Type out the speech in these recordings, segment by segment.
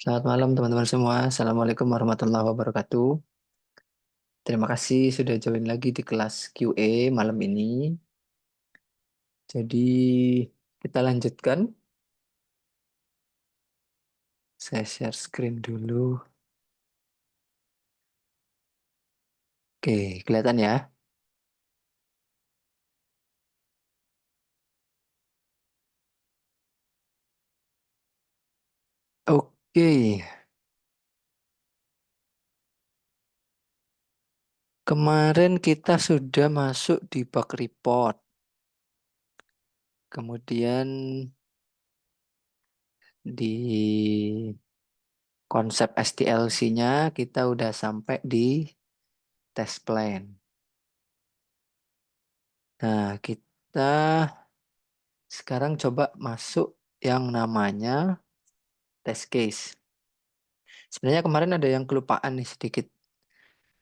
Selamat malam teman-teman semua. Assalamualaikum warahmatullahi wabarakatuh. Terima kasih sudah join lagi di kelas QA malam ini. Jadi kita lanjutkan. Saya share screen dulu. Oke, kelihatan ya? Oke, kemarin kita sudah masuk di bug report. Kemudian di konsep SDLC-nya kita udah sampai di test plan. Nah, kita sekarang coba masuk yang namanya test case. Sebenarnya kemarin ada yang kelupaan nih sedikit.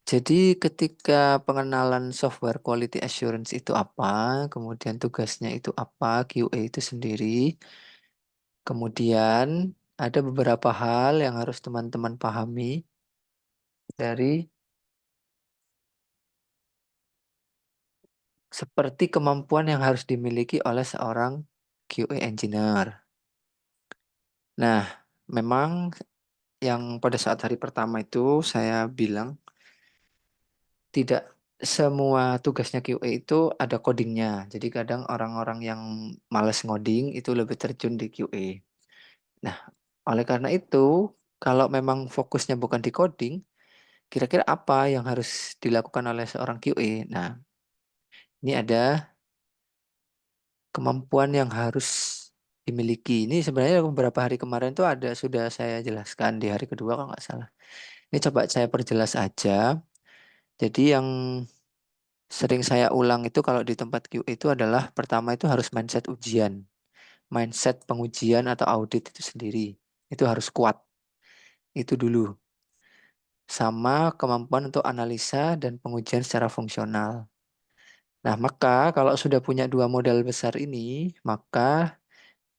Jadi ketika pengenalan software quality assurance itu apa, kemudian tugasnya itu apa, QA itu sendiri, kemudian ada beberapa hal yang harus teman-teman pahami dari seperti kemampuan yang harus dimiliki oleh seorang QA engineer. Nah, memang yang pada saat hari pertama itu saya bilang tidak semua tugasnya QA itu ada codingnya. Jadi kadang orang-orang yang males ngoding itu lebih terjun di QA. Nah, oleh karena itu, kalau memang fokusnya bukan di coding, kira-kira apa yang harus dilakukan oleh seorang QA? Nah, ini ada kemampuan yang harus dimiliki. Ini sebenarnya beberapa hari kemarin tuh ada sudah saya jelaskan di hari kedua kalau nggak salah. Ini coba saya perjelas aja. Jadi yang sering saya ulang itu kalau di tempat QA itu adalah pertama itu harus mindset ujian. Mindset pengujian atau audit itu sendiri. Itu harus kuat. Itu dulu. Sama kemampuan untuk analisa dan pengujian secara fungsional. Nah, maka kalau sudah punya dua modal besar ini, maka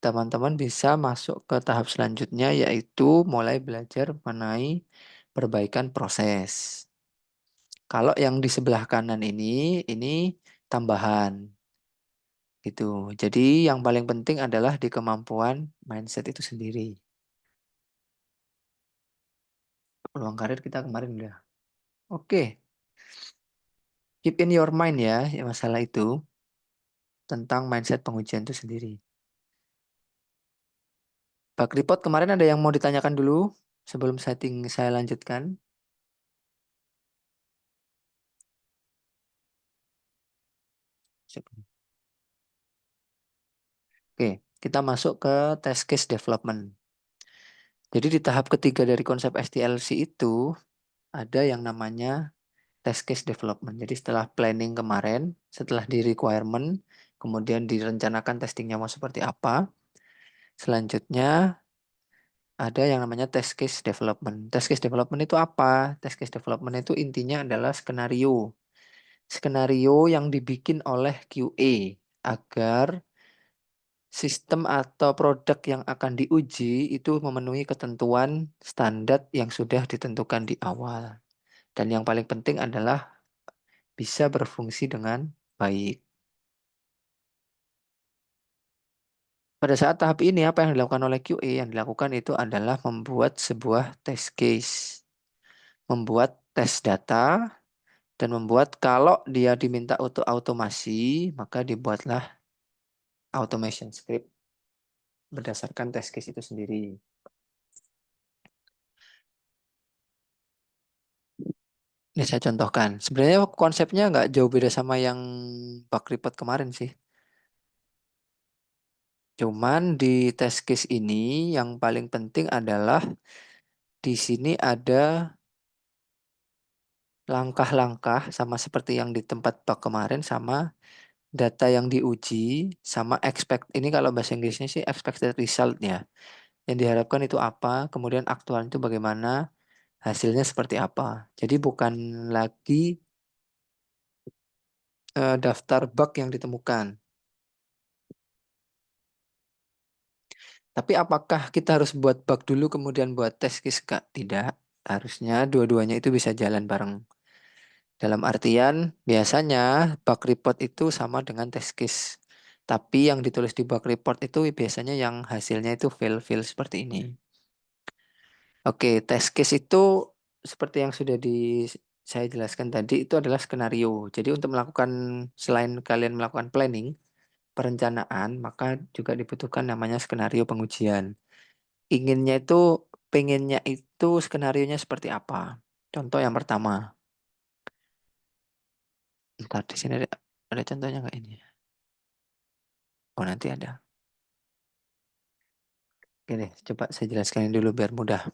teman-teman bisa masuk ke tahap selanjutnya yaitu mulai belajar mengenai perbaikan proses. Kalau yang di sebelah kanan ini tambahan. Gitu. Jadi yang paling penting adalah di kemampuan mindset itu sendiri. Peluang karir kita kemarin udah. Oke, keep in your mind ya masalah itu tentang mindset pengujian itu sendiri. Bug report kemarin ada yang mau ditanyakan dulu sebelum setting saya lanjutkan. Oke, kita masuk ke test case development. Jadi di tahap ketiga dari konsep SDLC itu ada yang namanya test case development. Jadi setelah planning kemarin, setelah di requirement, kemudian direncanakan testingnya mau seperti apa. Selanjutnya ada yang namanya test case development. Test case development itu apa? Test case development itu intinya adalah skenario. Skenario yang dibikin oleh QA agar sistem atau produk yang akan diuji itu memenuhi ketentuan standar yang sudah ditentukan di awal. Dan yang paling penting adalah bisa berfungsi dengan baik. Pada saat tahap ini apa yang dilakukan oleh QA? Yang dilakukan itu adalah membuat sebuah test case, membuat test data, dan membuat kalau dia diminta untuk automasi, maka dibuatlah automation script berdasarkan test case itu sendiri. Ini saya contohkan. Sebenarnya konsepnya nggak jauh beda sama yang bug report kemarin sih. Cuman di test case ini yang paling penting adalah di sini ada langkah-langkah sama seperti yang di tempat bug kemarin sama data yang diuji sama expect. Ini kalau bahasa Inggrisnya sih expected result-nya. Yang diharapkan itu apa, kemudian aktual itu bagaimana, hasilnya seperti apa. Jadi bukan lagi daftar bug yang ditemukan. Tapi apakah kita harus buat bug dulu kemudian buat test case? Kak? Tidak. Harusnya dua-duanya itu bisa jalan bareng. Dalam artian biasanya bug report itu sama dengan test case. Tapi yang ditulis di bug report itu biasanya yang hasilnya itu fail-fail seperti ini. Oke, test case itu seperti yang sudah saya jelaskan tadi itu adalah skenario. Jadi untuk melakukan selain kalian melakukan planning, perencanaan, maka juga dibutuhkan namanya skenario pengujian. Inginnya itu, pengennya itu skenarionya seperti apa? Contoh yang pertama, ntar di sini ada contohnya nggak ini? Oh nanti ada. Oke deh, coba saya jelaskan dulu biar mudah.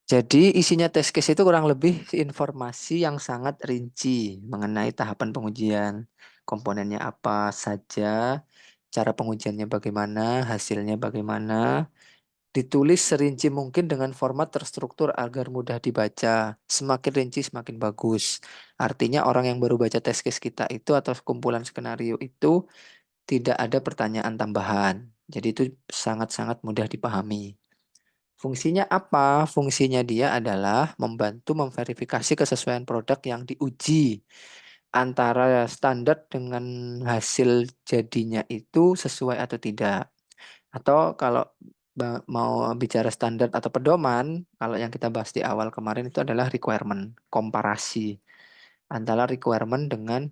Jadi isinya test case itu kurang lebih informasi yang sangat rinci mengenai tahapan pengujian. Komponennya apa saja, cara pengujiannya bagaimana, hasilnya bagaimana, ditulis serinci mungkin dengan format terstruktur agar mudah dibaca. Semakin rinci semakin bagus. Artinya orang yang baru baca test case kita itu atau kumpulan skenario itu tidak ada pertanyaan tambahan. Jadi itu sangat-sangat mudah dipahami. Fungsinya apa? Fungsinya dia adalah membantu memverifikasi kesesuaian produk yang diuji antara standar dengan hasil jadinya itu sesuai atau tidak. Atau kalau mau bicara standar atau pedoman, kalau yang kita bahas di awal kemarin itu adalah requirement, komparasi antara requirement dengan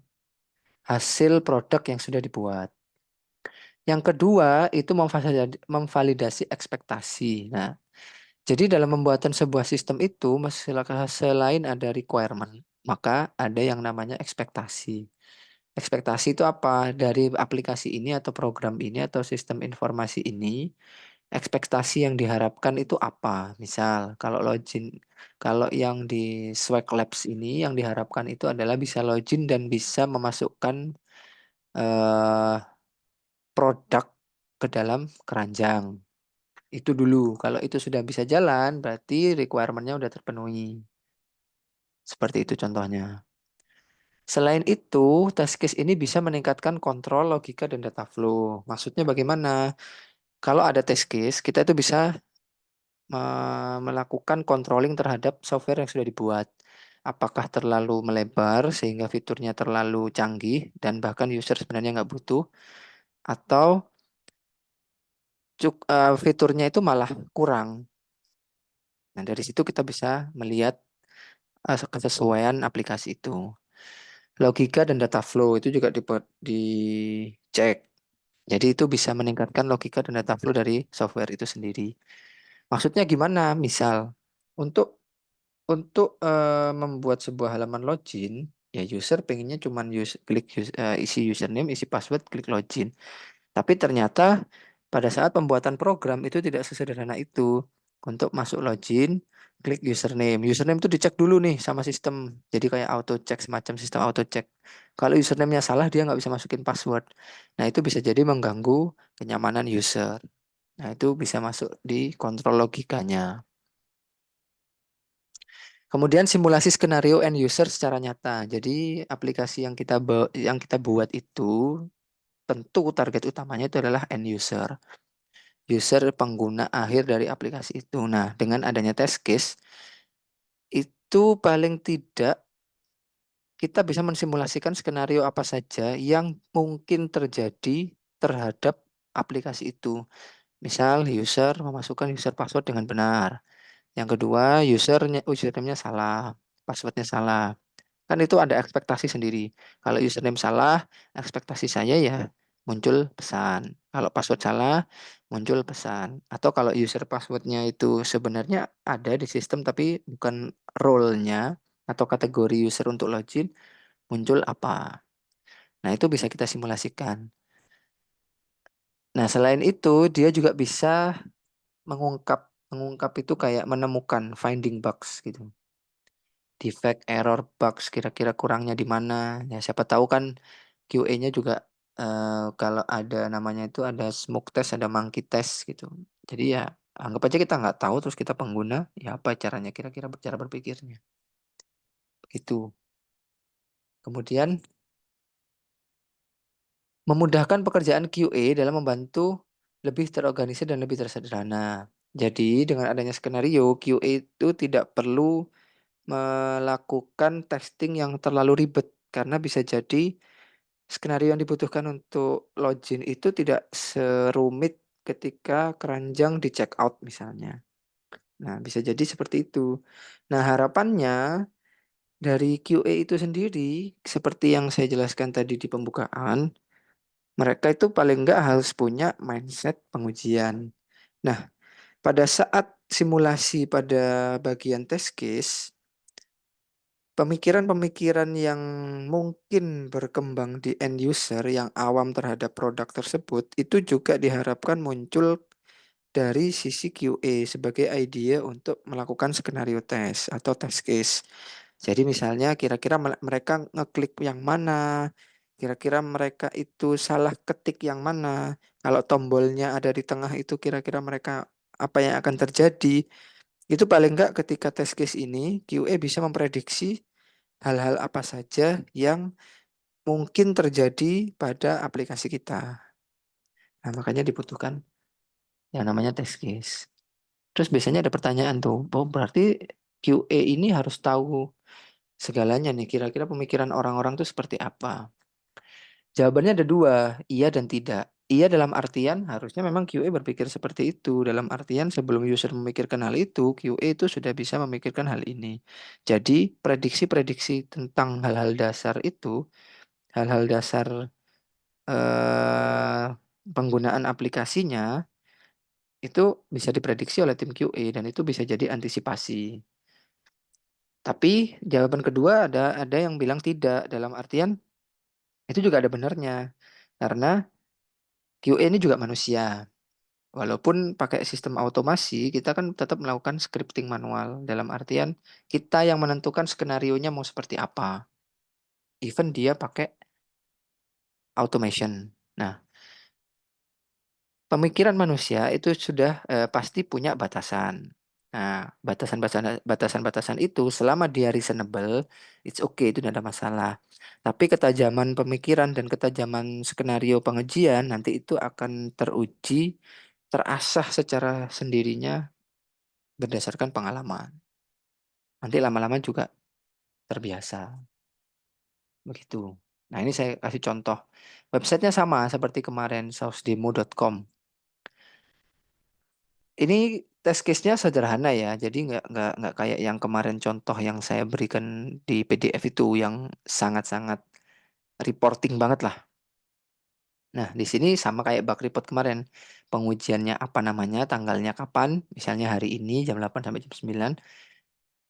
hasil produk yang sudah dibuat. Yang kedua itu memvalidasi ekspektasi. Nah, jadi dalam pembuatan sebuah sistem itu, selain ada requirement, maka ada yang namanya ekspektasi. Ekspektasi itu apa? Dari aplikasi ini atau program ini atau sistem informasi ini, ekspektasi yang diharapkan itu apa? Misal, kalau yang di Swag Labs ini yang diharapkan itu adalah bisa login dan bisa memasukkan eh, produk ke dalam keranjang. Itu dulu. Kalau itu sudah bisa jalan, berarti requirement-nya udah terpenuhi. Seperti itu contohnya. Selain itu, test case ini bisa meningkatkan kontrol logika dan data flow. Maksudnya bagaimana? Kalau ada test case, kita itu bisa melakukan controlling terhadap software yang sudah dibuat. Apakah terlalu melebar sehingga fiturnya terlalu canggih dan bahkan user sebenarnya nggak butuh, atau fiturnya itu malah kurang. Nah, dari situ kita bisa melihat kesesuaian aplikasi itu. Logika dan data flow itu juga dicek. Jadi itu bisa meningkatkan logika dan data flow dari software itu sendiri. Maksudnya gimana? Misal untuk membuat sebuah halaman login, ya user pengennya cuman isi username, isi password, klik login. Tapi ternyata pada saat pembuatan program itu tidak sesederhana itu. Untuk masuk login, klik username. Username itu dicek dulu nih sama sistem. Jadi kayak auto check, semacam sistem auto check. Kalau username-nya salah, dia nggak bisa masukin password. Nah, itu bisa jadi mengganggu kenyamanan user. Nah, itu bisa masuk di kontrol logikanya. Kemudian simulasi skenario end user secara nyata. Jadi aplikasi yang kita buat itu tentu target utamanya itu adalah end user. User pengguna akhir dari aplikasi itu. Nah, dengan adanya test case, itu paling tidak kita bisa mensimulasikan skenario apa saja yang mungkin terjadi terhadap aplikasi itu. Misal, user memasukkan user password dengan benar. Yang kedua, username-nya salah, passwordnya salah. Kan itu ada ekspektasi sendiri. Kalau username salah, ekspektasi saya ya muncul pesan. Kalau password salah, muncul pesan. Atau kalau user passwordnya itu sebenarnya ada di sistem tapi bukan role-nya atau kategori user untuk login, muncul apa. Nah, itu bisa kita simulasikan. Nah, selain itu, dia juga bisa mengungkap mengungkap itu kayak menemukan finding bugs gitu. Defect, error, bugs, kira-kira kurangnya di mana. Ya, siapa tahu kan QA-nya juga kalau ada namanya itu ada smoke test, ada monkey test gitu. Jadi ya anggap aja kita nggak tahu terus kita pengguna, ya apa caranya kira-kira cara berpikirnya. Itu. Kemudian Memudahkan pekerjaan QA dalam membantu lebih terorganisir dan lebih tersederhana. Jadi dengan adanya skenario, QA itu tidak perlu melakukan testing yang terlalu ribet karena bisa jadi skenario yang dibutuhkan untuk login itu tidak serumit ketika keranjang di checkout misalnya. Nah, bisa jadi seperti itu. Nah, harapannya dari QA itu sendiri, seperti yang saya jelaskan tadi di pembukaan, mereka itu paling enggak harus punya mindset pengujian. Nah, pada saat simulasi pada bagian test case, pemikiran-pemikiran yang mungkin berkembang di end user yang awam terhadap produk tersebut itu juga diharapkan muncul dari sisi QA sebagai ide untuk melakukan skenario test atau test case. Jadi misalnya kira-kira mereka ngeklik yang mana, kira-kira mereka itu salah ketik yang mana, kalau tombolnya ada di tengah itu kira-kira mereka apa yang akan terjadi. Itu paling enggak ketika test case ini QA bisa memprediksi hal-hal apa saja yang mungkin terjadi pada aplikasi kita. Nah, makanya dibutuhkan yang namanya test case. Terus biasanya ada pertanyaan tuh, oh berarti QA ini harus tahu segalanya nih, kira-kira pemikiran orang-orang tuh seperti apa? Jawabannya ada dua, iya dan tidak. Iya dalam artian harusnya memang QA berpikir seperti itu. Dalam artian sebelum user memikirkan hal itu, QA itu sudah bisa memikirkan hal ini. Jadi prediksi-prediksi tentang hal-hal dasar itu, hal-hal dasar eh, penggunaan aplikasinya, itu bisa diprediksi oleh tim QA dan itu bisa jadi antisipasi. Tapi jawaban kedua ada yang bilang tidak dalam artian itu juga ada benarnya. Karena QA ini juga manusia. Walaupun pakai sistem automasi, kita kan tetap melakukan scripting manual. Dalam artian kita yang menentukan skenarionya mau seperti apa. Even dia pakai automation. Nah, pemikiran manusia itu sudah pasti punya batasan. Nah, batasan-batasan itu selama dia reasonable, it's okay, itu tidak ada masalah. Tapi ketajaman pemikiran dan ketajaman skenario pengujian nanti itu akan teruji, terasah secara sendirinya berdasarkan pengalaman. Nanti lama-lama juga terbiasa. Begitu. Nah, ini saya kasih contoh. Websitenya sama seperti kemarin, sausdemo.com. Ini test case-nya sederhana ya, jadi nggak kayak yang kemarin contoh yang saya berikan di PDF itu yang sangat-sangat reporting banget lah. Nah, di sini sama kayak bug report kemarin. Pengujiannya apa namanya, tanggalnya kapan, misalnya hari ini jam 8 sampai jam 9.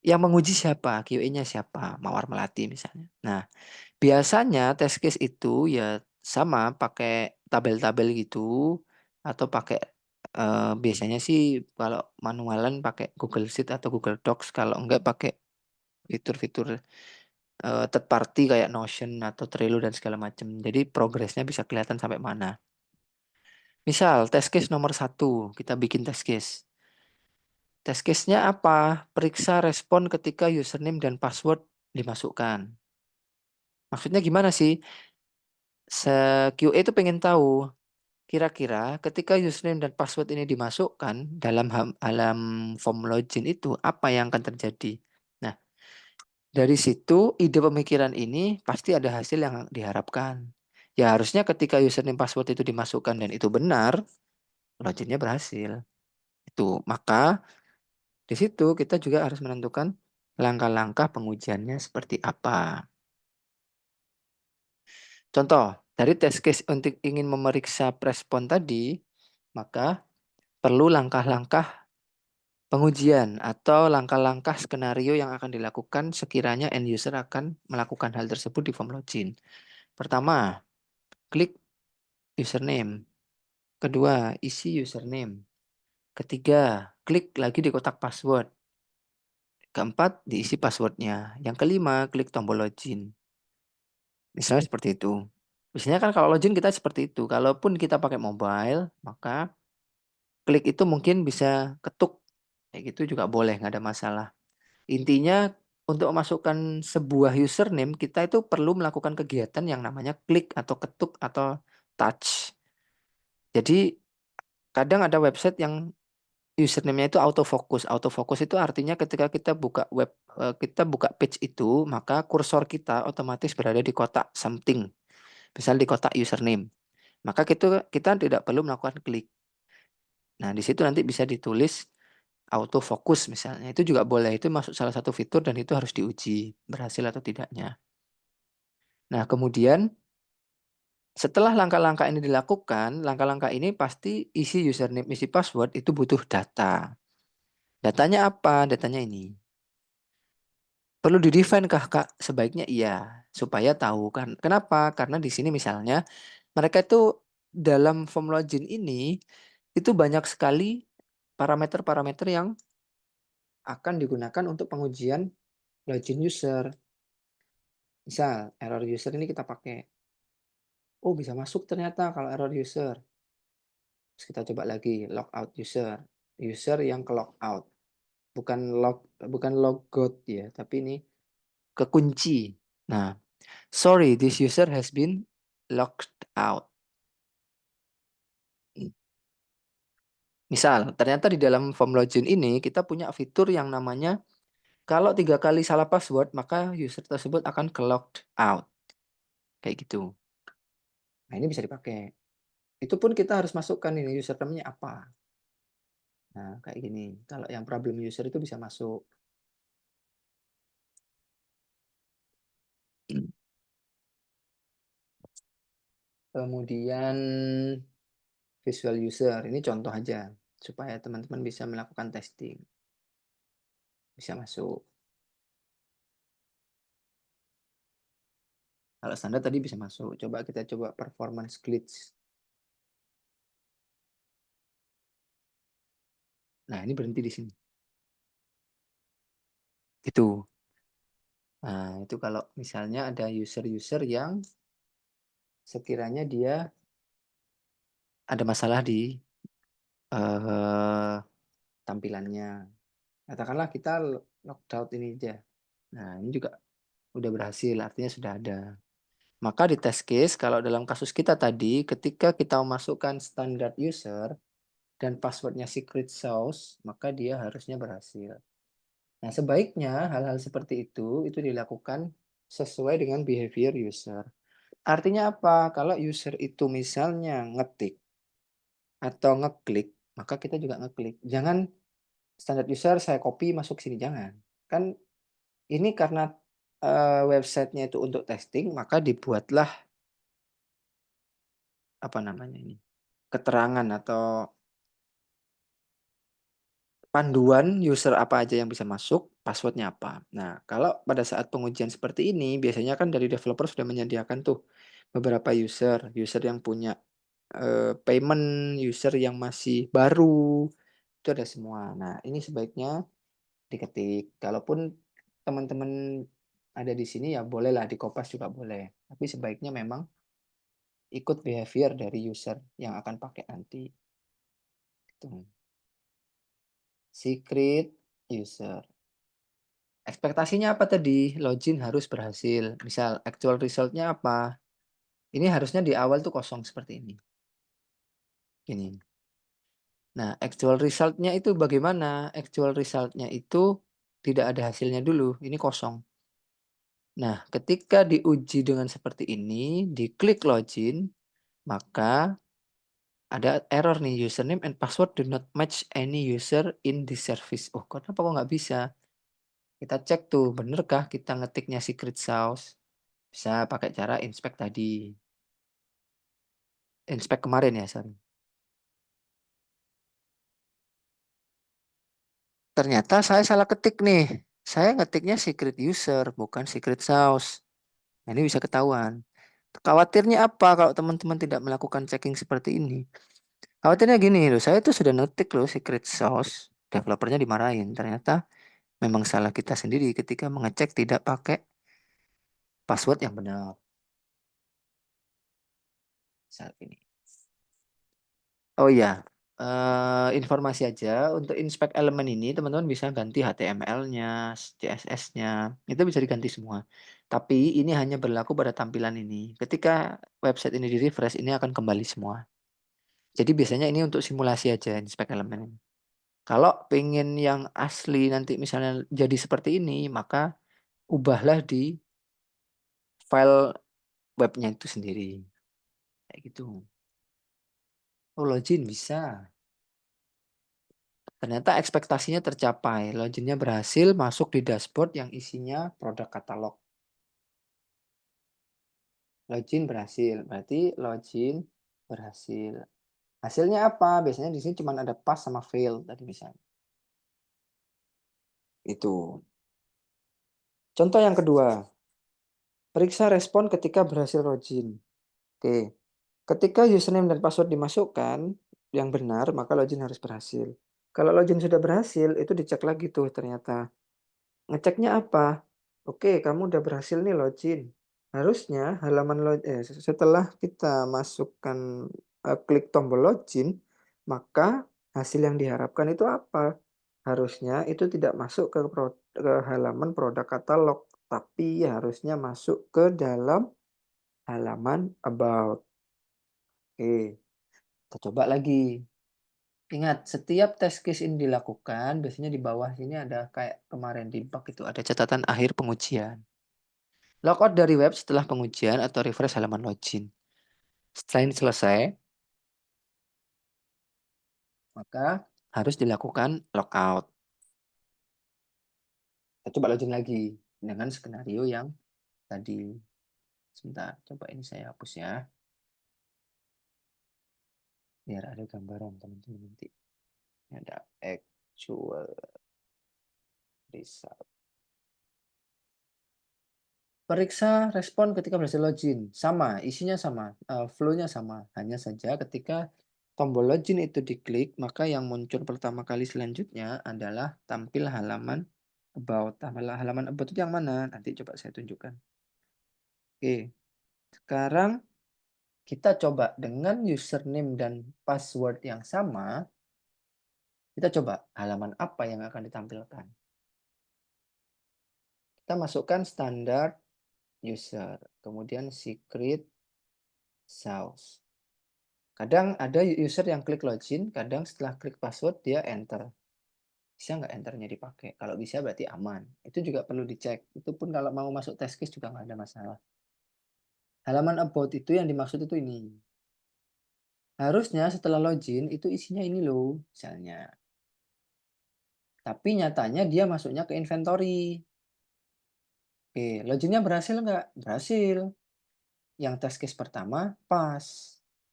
Yang menguji siapa, QA-nya siapa, Mawar Melati misalnya. Nah, biasanya test case itu ya sama pakai tabel-tabel gitu atau pakai biasanya sih kalau manualan pakai Google Sheet atau Google Docs, kalau enggak pakai fitur-fitur third party kayak Notion atau Trello dan segala macam. Jadi progresnya bisa kelihatan sampai mana. Misal test case nomor satu, kita bikin test case. Test case-nya apa? Periksa respon ketika username dan password dimasukkan. Maksudnya gimana sih? QA itu pengen tahu kira-kira ketika username dan password ini dimasukkan dalam alam form login itu apa yang akan terjadi. Nah, dari situ ide pemikiran ini pasti ada hasil yang diharapkan. Ya harusnya ketika username password itu dimasukkan dan itu benar, loginnya berhasil. Itu maka di situ kita juga harus menentukan langkah-langkah pengujiannya seperti apa. Contoh, dari test case untuk ingin memeriksa respon tadi, maka perlu langkah-langkah pengujian atau langkah-langkah skenario yang akan dilakukan sekiranya end user akan melakukan hal tersebut di form login. Pertama, klik username. Kedua, isi username. Ketiga, klik lagi di kotak password. Keempat, diisi passwordnya. Yang kelima, klik tombol login. Misalnya seperti itu. Biasanya kan kalau login kita seperti itu. Kalaupun kita pakai mobile, maka klik itu mungkin bisa ketuk. Kayak gitu juga boleh, nggak ada masalah. Intinya untuk memasukkan sebuah username, kita itu perlu melakukan kegiatan yang namanya klik atau ketuk atau touch. Jadi kadang ada website yang username-nya itu autofocus. Autofocus itu artinya ketika kita buka kita buka page itu, maka kursor kita otomatis berada di kotak something, misal di kotak username. Maka kita tidak perlu melakukan klik. Nah, di situ nanti bisa ditulis autofocus misalnya. Itu juga boleh, itu masuk salah satu fitur dan itu harus diuji berhasil atau tidaknya. Nah, kemudian setelah langkah-langkah ini dilakukan, langkah-langkah ini pasti isi username, isi password itu butuh data. Datanya apa? Datanya ini. Perlu di-define kah, Kak? Sebaiknya iya, supaya tahu kan. Kenapa? Karena di sini misalnya mereka itu dalam form login ini itu banyak sekali parameter-parameter yang akan digunakan untuk pengujian login user. Misal error user ini kita pakai. Oh, bisa masuk ternyata kalau error user. Terus kita coba lagi logout user. User yang ke logout. Bukan logout ya, tapi ini kekunci. Nah, sorry, this user has been logged out. Misal, ternyata di dalam form login ini kita punya fitur yang namanya kalau 3 kali salah password, maka user tersebut akan ke logged out. Kayak gitu. Nah, ini bisa dipakai. Itu pun kita harus masukkan ini username-nya apa. Nah, kayak gini. Kalau yang problem user itu bisa masuk. Kemudian visual user. Ini contoh aja. Supaya teman-teman bisa melakukan testing. Bisa masuk. Kalau standar tadi bisa masuk. Coba kita coba performance glitch. Nah, ini berhenti di sini. Itu. Nah, itu kalau misalnya ada user-user yang sekiranya dia ada masalah di eh, tampilannya. Katakanlah kita logout ini aja. Nah, ini juga udah berhasil, artinya sudah ada. Maka di test case, kalau dalam kasus kita tadi, ketika kita memasukkan standar user dan passwordnya secret sauce, maka dia harusnya berhasil. Nah, sebaiknya hal-hal seperti itu dilakukan sesuai dengan behavior user. Artinya apa? Kalau user itu misalnya ngetik atau ngeklik, maka kita juga ngeklik. Jangan standar user saya copy masuk sini, jangan. Kan ini karena websitenya itu untuk testing, maka dibuatlah apa namanya ini keterangan atau panduan user apa aja yang bisa masuk, passwordnya apa. Nah, kalau pada saat pengujian seperti ini, biasanya kan dari developer sudah menyediakan tuh beberapa user yang punya payment, user yang masih baru, itu ada semua. Nah, ini sebaiknya diketik. Kalaupun teman-teman ada di sini ya bolehlah di Kopas juga boleh. Tapi sebaiknya memang ikut behavior dari user yang akan pakai nanti. Gitu. Secret user. Ekspektasinya apa tadi? Login harus berhasil. Misal actual resultnya apa? Ini harusnya di awal tuh kosong seperti ini. Ini. Nah, actual resultnya itu bagaimana? Actual resultnya itu tidak ada hasilnya dulu. Ini kosong. Nah, ketika diuji dengan seperti ini, diklik login, maka ada error nih, username and password do not match any user in this service. Oh, kenapa kok nggak bisa? Kita cek tuh, benerkah kita ngetiknya secret sauce? Bisa pakai cara inspect tadi. Inspect kemarin ya, sorry. Ternyata saya salah ketik nih. Saya ngetiknya secret user, bukan secret sauce. Nah, ini bisa ketahuan. Khawatirnya apa kalau teman-teman tidak melakukan checking seperti ini? Khawatirnya gini loh, saya tuh sudah ngetik loh secret sauce, developernya dimarahin. Ternyata memang salah kita sendiri ketika mengecek tidak pakai password yang benar saat ini. Oh iya, informasi aja untuk inspect elemen ini teman-teman bisa ganti HTML-nya, CSS-nya, itu bisa diganti semua. Tapi ini hanya berlaku pada tampilan ini. Ketika website ini di-refresh, ini akan kembali semua. Jadi biasanya ini untuk simulasi aja inspect elemen ini. Kalau pengen yang asli nanti misalnya jadi seperti ini, maka ubahlah di file webnya itu sendiri, kayak gitu. Oh, login bisa. Ternyata ekspektasinya tercapai, loginnya berhasil masuk di dashboard yang isinya produk katalog. Login berhasil, berarti login berhasil. Hasilnya apa? Biasanya di sini cuma ada pass sama fail tadi misalnya. Itu. Contoh yang kedua, periksa respon ketika berhasil login. Oke. Ketika username dan password dimasukkan yang benar, maka login harus berhasil. Kalau login sudah berhasil, itu dicek lagi tuh ternyata. Ngeceknya apa? Oke, kamu udah berhasil nih login. Harusnya setelah kita masukkan klik tombol login, maka hasil yang diharapkan itu apa? Harusnya itu tidak masuk ke halaman produk katalog, tapi harusnya masuk ke dalam halaman about. Oke, kita coba lagi. Ingat, setiap test case ini dilakukan, biasanya di bawah sini ada kayak kemarin di bug itu ada catatan akhir pengujian. Logout dari web setelah pengujian atau refresh halaman login. Setelah ini selesai, maka harus dilakukan logout. Kita coba login lagi dengan skenario yang tadi. Sebentar, coba ini saya hapus ya. Biar ada gambaran teman-teman nanti. Ini ada actual result. Periksa respon ketika berhasil login. Sama, isinya sama, flow-nya sama. Hanya saja ketika tombol login itu diklik, maka yang muncul pertama kali selanjutnya adalah tampil halaman about. Halaman about itu yang mana? Nanti coba saya tunjukkan. Oke, sekarang kita coba dengan username dan password yang sama, kita coba halaman apa yang akan ditampilkan. Kita masukkan standar user, kemudian secret sauce. Kadang ada user yang klik login, kadang setelah klik password dia enter. Bisa nggak enternya dipakai? Kalau bisa berarti aman. Itu juga perlu dicek. Itu pun kalau mau masuk test case juga nggak ada masalah. Halaman about itu yang dimaksud itu ini. Harusnya setelah login itu isinya ini loh, misalnya. Tapi nyatanya dia masuknya ke inventory. Oke, loginnya berhasil nggak? Berhasil. Yang test case pertama pas.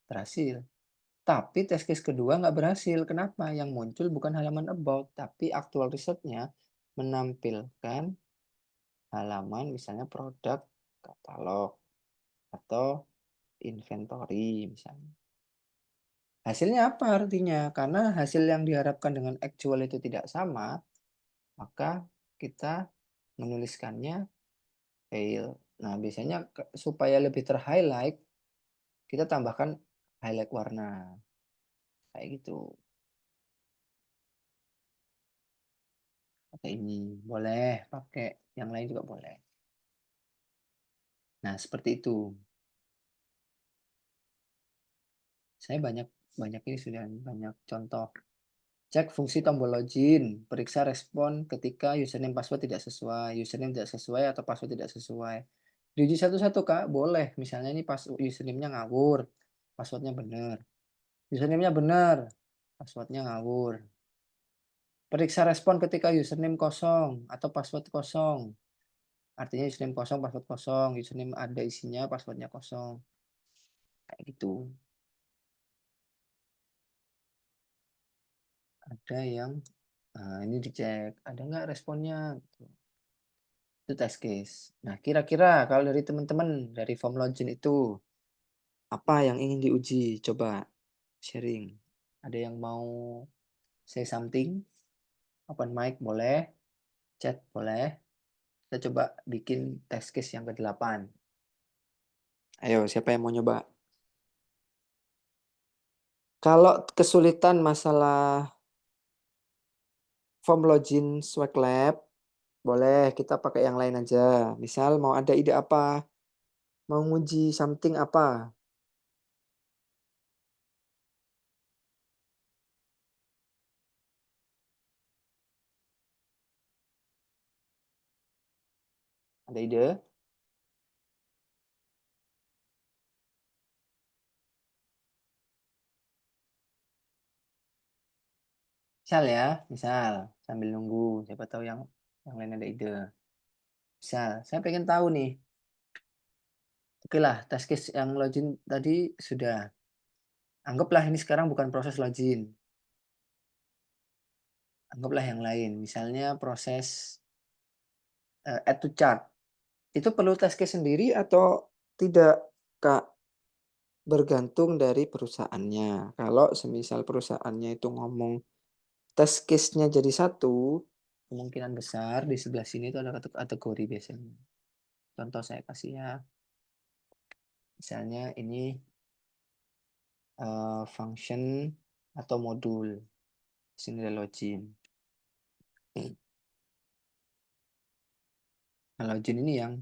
Berhasil. Tapi test case kedua nggak berhasil. Kenapa? Yang muncul bukan halaman about, tapi actual resultnya menampilkan halaman misalnya produk katalog atau inventory misalnya. Hasilnya apa artinya? Karena hasil yang diharapkan dengan actual itu tidak sama, maka kita menuliskannya fail. Nah, biasanya supaya lebih terhighlight, kita tambahkan highlight warna. Kayak gitu. Pakai ini. Boleh pakai yang lain juga boleh. Nah, seperti itu. Saya banyak banyak ini sudah banyak contoh. Cek fungsi tombol login, periksa respon ketika username password tidak sesuai, username tidak sesuai atau password tidak sesuai. Diuji satu-satu Kak, boleh. Misalnya ini pas username-nya ngawur, passwordnya benar. Username-nya benar, passwordnya ngawur. Periksa respon ketika username kosong atau password kosong. Artinya username kosong, password kosong, username ada isinya, passwordnya kosong. Kayak gitu. Ada yang ini dicek, ada nggak responnya? Gitu. Itu test case. Nah, kira-kira kalau dari teman-teman dari form login itu apa yang ingin diuji? Coba sharing. Ada yang mau say something? Open mic boleh, chat boleh. Kita coba bikin test case yang ke-8. Ayo, siapa yang mau nyoba? Kalau kesulitan masalah form login Swag Lab, Boleh, kita pakai yang lain aja. Misal mau ada ide apa? Mau nguji something apa? Ada ide? Misal ya, misal sambil nunggu, siapa tahu yang lain ada ide. Misal, saya pengen tahu nih. Oke lah, test case yang login tadi sudah. Anggaplah ini sekarang bukan proses login. Anggaplah yang lain. Misalnya proses add to chart. Itu perlu test case sendiri atau tidak, Kak? Bergantung dari perusahaannya. Kalau semisal perusahaannya itu ngomong test case-nya jadi satu, kemungkinan besar di sebelah sini itu ada kategori biasanya. Contoh saya kasih ya, misalnya ini function atau modul. Sini ada login. Nah, login ini yang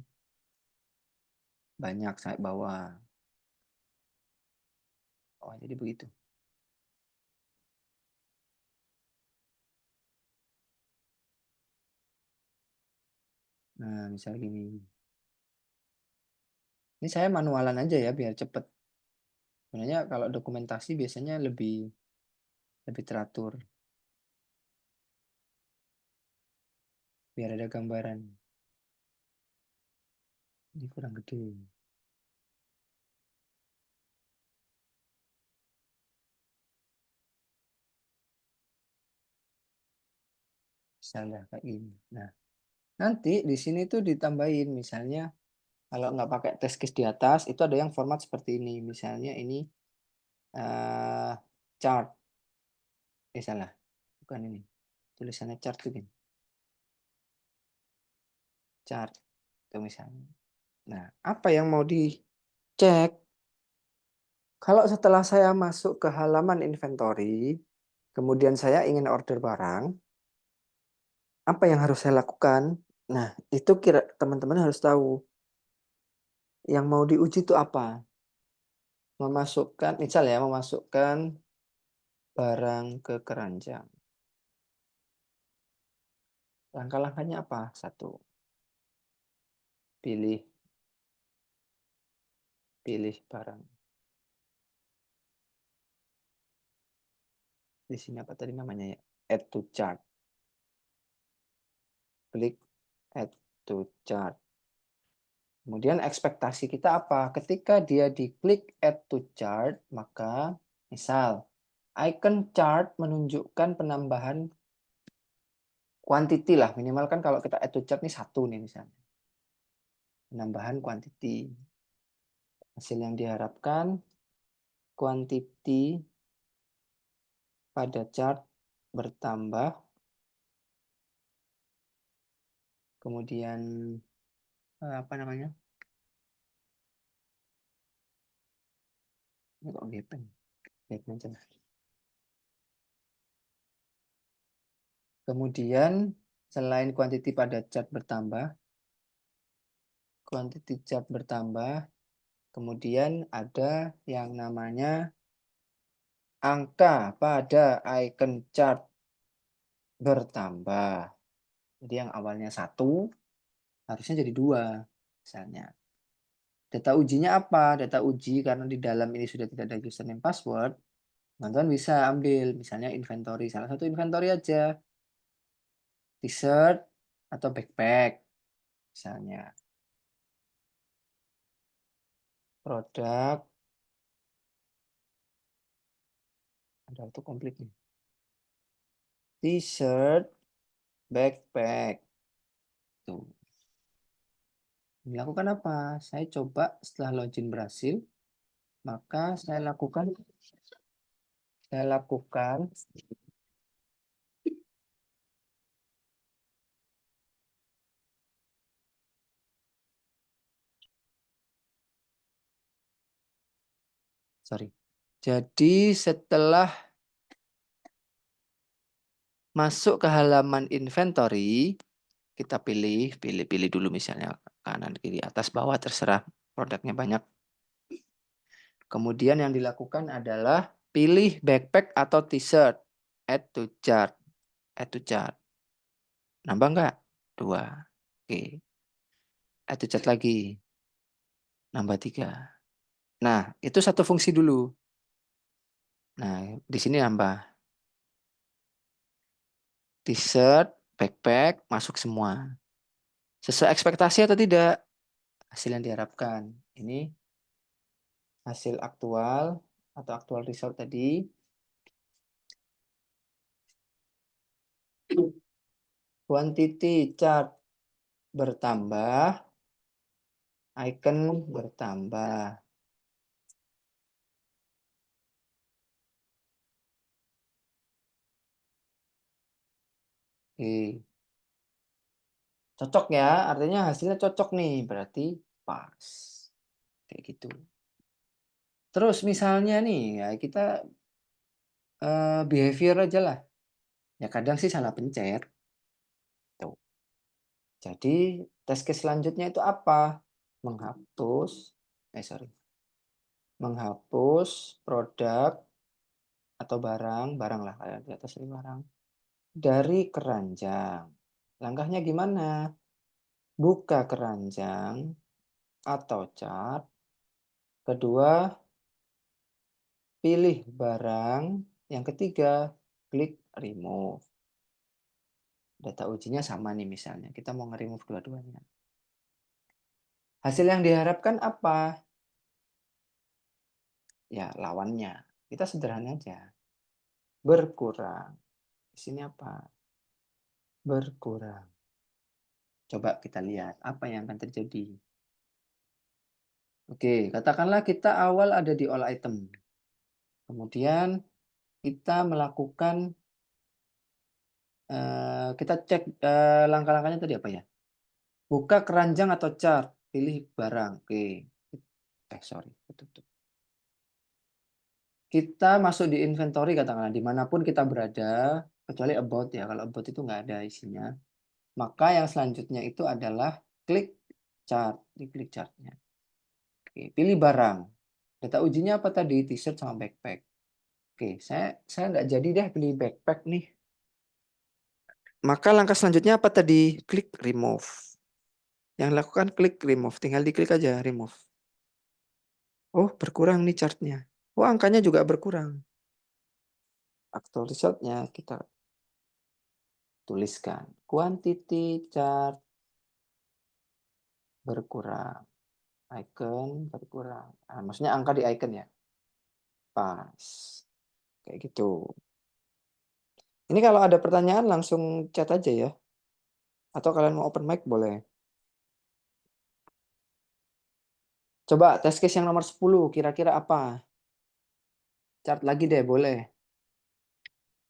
banyak saya bawa. Oh, jadi begitu. Nah, misal gini. Ini saya manualan aja ya biar cepet. Sebenarnya kalau dokumentasi biasanya lebih lebih teratur biar ada gambaran. Ini kurang gede. Misalnya kayak gini. Nah, nanti di sini tuh ditambahin misalnya kalau nggak pakai test case di atas itu ada yang format seperti ini. Misalnya ini eh chart. Salah, bukan ini. Tulisannya chart tuh gini. Chart itu misalnya. Nah, apa yang mau dicek? Kalau setelah saya masuk ke halaman inventory, kemudian saya ingin order barang, apa yang harus saya lakukan? Nah, itu kira teman-teman harus tahu. Yang mau diuji itu apa? Memasukkan, misal ya, memasukkan barang ke keranjang. Langkah-langkahnya apa? Satu, pilih pilih barang. Di sini apa tadi namanya ya? Add to chart. Klik add to chart. Kemudian ekspektasi kita apa? Ketika dia diklik add to chart, maka misal icon chart menunjukkan penambahan quantity lah. Minimal kan kalau kita add to chart nih satu nih misalnya. Penambahan quantity. Hasil yang diharapkan quantity pada chart bertambah. Kemudian apa namanya? Ini kok gepeng? Gepeng aja. Kemudian selain quantity pada chart bertambah, quantity chart bertambah, kemudian ada yang namanya angka pada icon chart bertambah. Jadi yang awalnya satu harusnya jadi dua misalnya. Data ujinya apa? Data uji karena di dalam ini sudah tidak ada username password, teman-teman bisa ambil misalnya inventory, salah satu inventory aja, t-shirt atau backpack misalnya. Produk, ada itu komplit nih. T-shirt, backpack. Tuh. Dilakukan apa? Saya coba setelah login berhasil, maka saya lakukan sorry. Jadi setelah masuk ke halaman inventory, Kita pilih dulu misalnya kanan, kiri, atas, bawah, terserah produknya banyak. Kemudian yang dilakukan adalah pilih backpack atau t-shirt. Add to chart. Add to chart. Nambah nggak? 2. Oke. Add to chart lagi. Nambah 3. Nah, itu satu fungsi dulu. Nah, di sini nambah. T-shirt, backpack, masuk semua. Sesuai ekspektasi atau tidak? Hasil yang diharapkan. Ini hasil aktual atau aktual result tadi. Quantity chart bertambah, icon bertambah. Oke. Cocok ya, artinya hasilnya cocok nih, berarti pas. Kayak gitu. Terus misalnya nih, ya kita behavior aja lah. Ya kadang sih salah pencet. Tuh. Jadi test case selanjutnya itu apa? Menghapus, sorry. Menghapus produk atau barang lah kayak di atas ini barang. Dari keranjang. Langkahnya gimana? Buka keranjang atau chart. Kedua, pilih barang. Yang ketiga, klik remove. Data ujinya sama nih misalnya. Kita mau nge-remove dua-duanya. Hasil yang diharapkan apa? Ya, lawannya. Kita sederhana aja. Berkurang. Di sini apa? Berkurang. Coba kita lihat apa yang akan terjadi. Oke, katakanlah kita awal ada di all item. Kemudian kita melakukan, kita cek langkah-langkahnya tadi apa ya? Buka keranjang atau chart, pilih barang. Oke, sorry, betul. Kita masuk di inventory katakanlah dimanapun kita berada, kecuali about ya. Kalau about itu nggak ada isinya. Maka yang selanjutnya itu adalah klik chart, diklik chartnya. Oke, pilih barang. Data ujinya apa tadi? T-shirt sama backpack. Oke, saya nggak jadi deh pilih backpack nih. Maka langkah selanjutnya apa tadi? Klik remove. Yang lakukan klik remove, tinggal diklik aja remove. Oh, berkurang nih chartnya. Oh, angkanya juga berkurang. Actual resultnya kita tuliskan. Quantity chart berkurang. Icon berkurang. Nah, maksudnya angka di icon ya. Pas. Kayak gitu. Ini kalau ada pertanyaan langsung chat aja ya. Atau kalian mau open mic boleh. Coba test case yang nomor 10 kira-kira apa? Chart lagi deh boleh.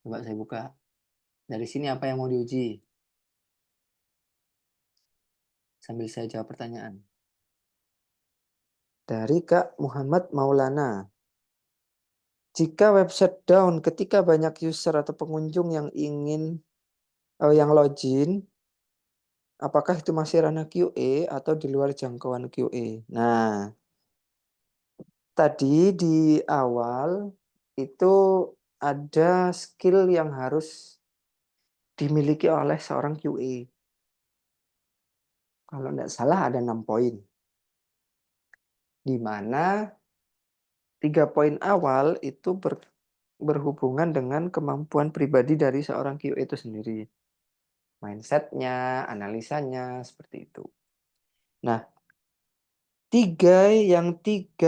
Coba saya buka. Dari sini apa yang mau diuji? Sambil saya jawab pertanyaan. Dari Kak Muhammad Maulana. Jika website down ketika banyak user atau pengunjung yang ingin yang login, apakah itu masih ranah QA atau di luar jangkauan QA? Nah, tadi di awal itu ada skill yang harus dimiliki oleh seorang QA. Kalau tidak salah ada 6 poin. Di mana 3 poin awal itu berhubungan dengan kemampuan pribadi dari seorang QA itu sendiri. Mindsetnya, analisanya, seperti itu. Nah, tiga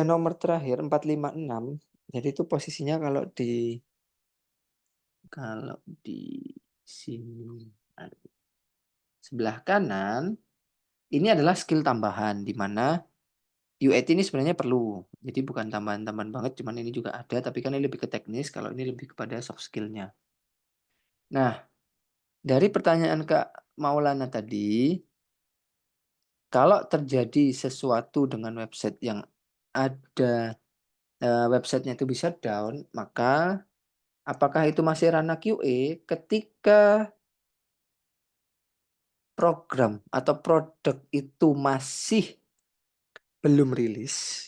nomor terakhir, 4, 5, 6, jadi itu posisinya kalau di sini, sebelah kanan, ini adalah skill tambahan, di mana UAT ini sebenarnya perlu. Jadi bukan tambahan-tambahan banget, cuman ini juga ada, tapi kan ini lebih ke teknis, kalau ini lebih kepada soft skill-nya. Nah, dari pertanyaan Kak Maulana tadi, kalau terjadi sesuatu dengan website yang ada websitenya itu bisa down, maka apakah itu masih ranah QA ketika program atau produk itu masih belum rilis,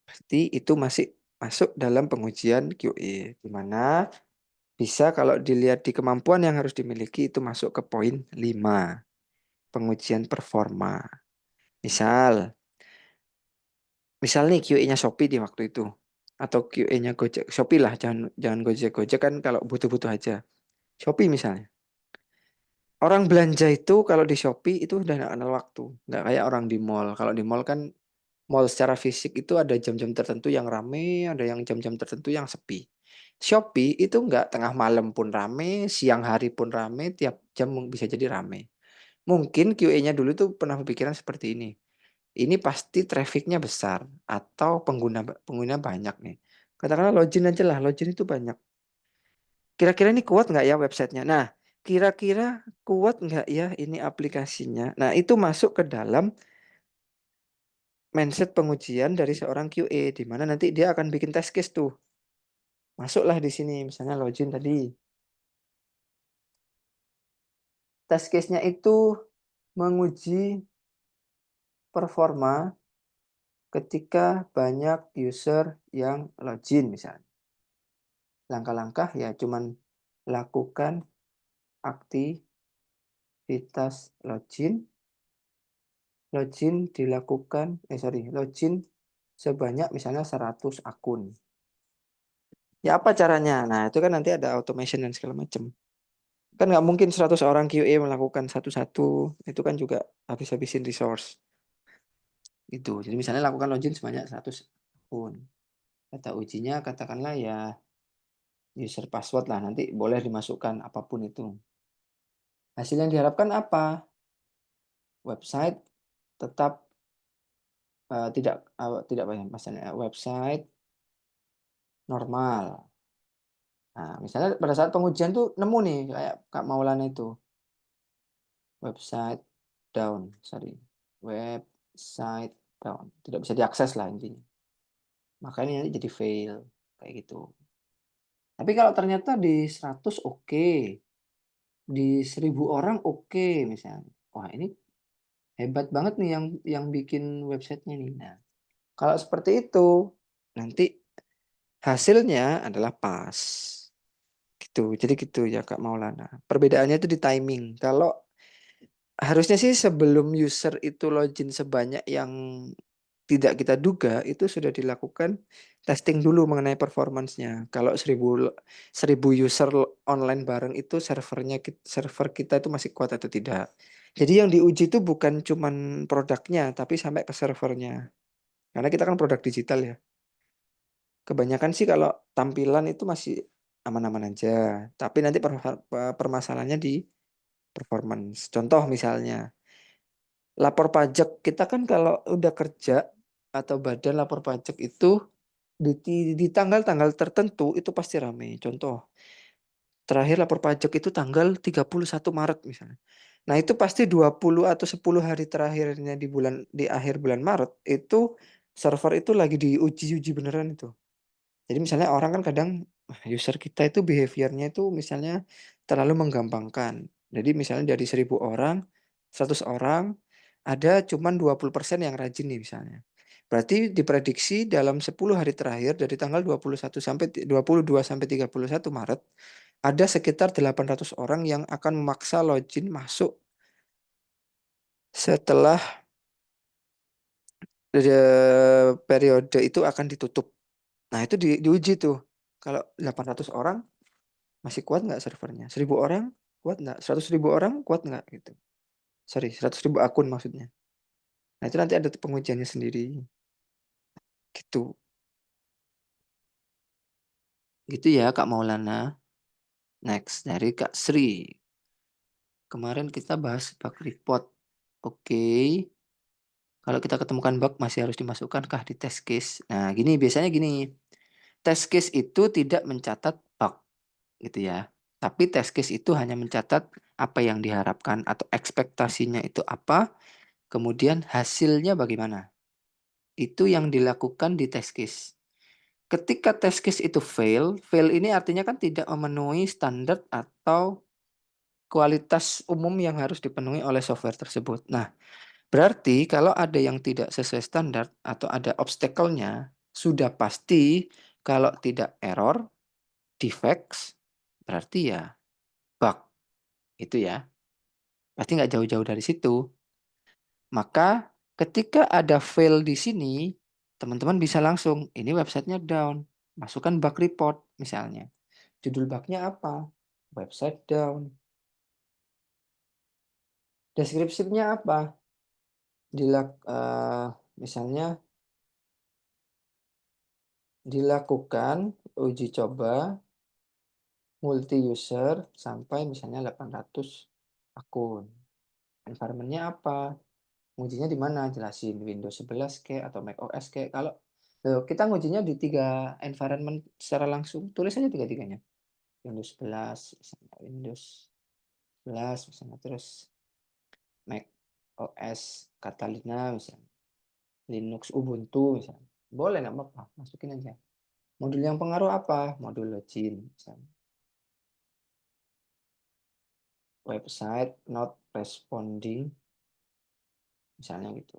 berarti itu masih masuk dalam pengujian QA, di mana bisa kalau dilihat di kemampuan yang harus dimiliki itu masuk ke poin 5, pengujian performa. Misal nih QA-nya Shopee di waktu itu, atau QA-nya Gojek, Shopee lah, jangan jangan Gojek. Gojek kan kalau butuh-butuh aja. Shopee misalnya. Orang belanja itu kalau di Shopee itu udah nggak kenal waktu, nggak kayak orang di mall. Kalau di mall kan, mall secara fisik itu ada jam-jam tertentu yang rame, ada yang jam-jam tertentu yang sepi. Shopee itu nggak, tengah malam pun rame, siang hari pun rame, tiap jam bisa jadi rame. Mungkin QA-nya dulu tuh pernah berpikiran seperti ini. Ini pasti trafficnya besar atau pengguna pengguna banyak nih. Katakanlah login aja lah, login itu banyak. Kira-kira ini kuat nggak ya websitenya? Nah, kira-kira kuat nggak ya ini aplikasinya? Nah, itu masuk ke dalam mindset pengujian dari seorang QA, di mana nanti dia akan bikin test case tuh. Masuklah di sini, misalnya login tadi. Test case-nya itu menguji performa ketika banyak user yang login misalnya. Langkah-langkah ya cuman lakukan aktivitas login dilakukan, login sebanyak misalnya 100 akun. Ya apa caranya? Nah itu kan nanti ada automation dan segala macam. Kan nggak mungkin 100 orang QA melakukan satu-satu. Itu kan juga habis-habisin resource. Itu. Jadi misalnya lakukan login sebanyak 100 akun. Kata ujinya katakanlah ya user password lah. Nanti boleh dimasukkan apapun itu. Hasil yang diharapkan apa? Website tetap tidak banyak masalah, website normal. Nah, misalnya pada saat pengujian tuh nemu nih kayak Kak Maulana itu, website down, website down, tidak bisa diakses lah intinya. Makanya nanti jadi fail kayak gitu. Tapi kalau ternyata di 100 oke, di 1000 orang oke misalnya. Wah, ini hebat banget nih yang bikin websitenya nih. Nah, kalau seperti itu nanti hasilnya adalah pas. Gitu. Jadi gitu ya Kak Maulana. Perbedaannya itu di timing. Kalau harusnya sih sebelum user itu login sebanyak yang tidak kita duga, itu sudah dilakukan testing dulu mengenai performancenya. Kalau 1000 user online bareng itu server kita itu masih kuat atau tidak. Jadi yang diuji itu bukan cuman produknya, tapi sampai ke servernya. Karena kita kan produk digital ya. Kebanyakan sih kalau tampilan itu masih aman-aman aja. Tapi nanti permasalahannya di performance. Contoh misalnya, lapor pajak kita kan kalau udah kerja atau badan lapor pajak itu di tanggal-tanggal tertentu itu pasti ramai. Contoh, terakhir lapor pajak itu tanggal 31 Maret misalnya. Nah, itu pasti 20 atau 10 hari terakhirnya di akhir bulan Maret itu server itu lagi diuji-uji beneran itu. Jadi misalnya orang kan kadang user kita itu behaviornya itu misalnya terlalu menggampangkan. Jadi misalnya dari 1000 orang, 100 orang, ada cuman 20% yang rajin nih misalnya. Berarti diprediksi dalam 10 hari terakhir dari tanggal 22 sampai 31 Maret, ada sekitar 800 orang yang akan memaksa login masuk setelah periode itu akan ditutup. Nah, itu diuji tuh. Kalau 800 orang masih kuat nggak servernya? 1000 orang kuat nggak? 100.000 orang kuat nggak gitu? Sorry, 100.000 akun maksudnya. Nah itu nanti ada pengujiannya sendiri. Gitu. Gitu ya Kak Maulana. Next dari Kak Sri. Kemarin kita bahas bug report. Oke. Kalau kita ketemukan bug masih harus dimasukkankah di test case? Nah gini, biasanya gini. Test case itu tidak mencatat bug gitu ya. Tapi test case itu hanya mencatat apa yang diharapkan atau ekspektasinya itu apa, kemudian hasilnya bagaimana. Itu yang dilakukan di test case. Ketika test case itu fail, fail ini artinya kan tidak memenuhi standar atau kualitas umum yang harus dipenuhi oleh software tersebut. Nah, berarti kalau ada yang tidak sesuai standar atau ada obstacle-nya, sudah pasti kalau tidak error, defects, berarti ya bug, itu ya. Pasti nggak jauh-jauh dari situ. Maka ketika ada fail di sini, teman-teman bisa langsung, ini websitenya down, masukkan bug report misalnya. Judul bugnya apa? Website down. Deskripsinya apa? Misalnya dilakukan uji coba multi user sampai misalnya 800 akun. Environment-nya apa? Ngujinya di mana? Jelasin Windows 11 kek atau Mac OS kek. Kalau kita ngujinya di 3 environment secara langsung, tulis aja tiga-tiganya. Windows 11, misalnya Windows 11 misalnya, terus Mac OS Catalina misalnya, Linux Ubuntu misalnya. Boleh nggak apa-apa, masukin aja. Modul yang pengaruh apa? Modul login misalnya. Website not responding misalnya gitu.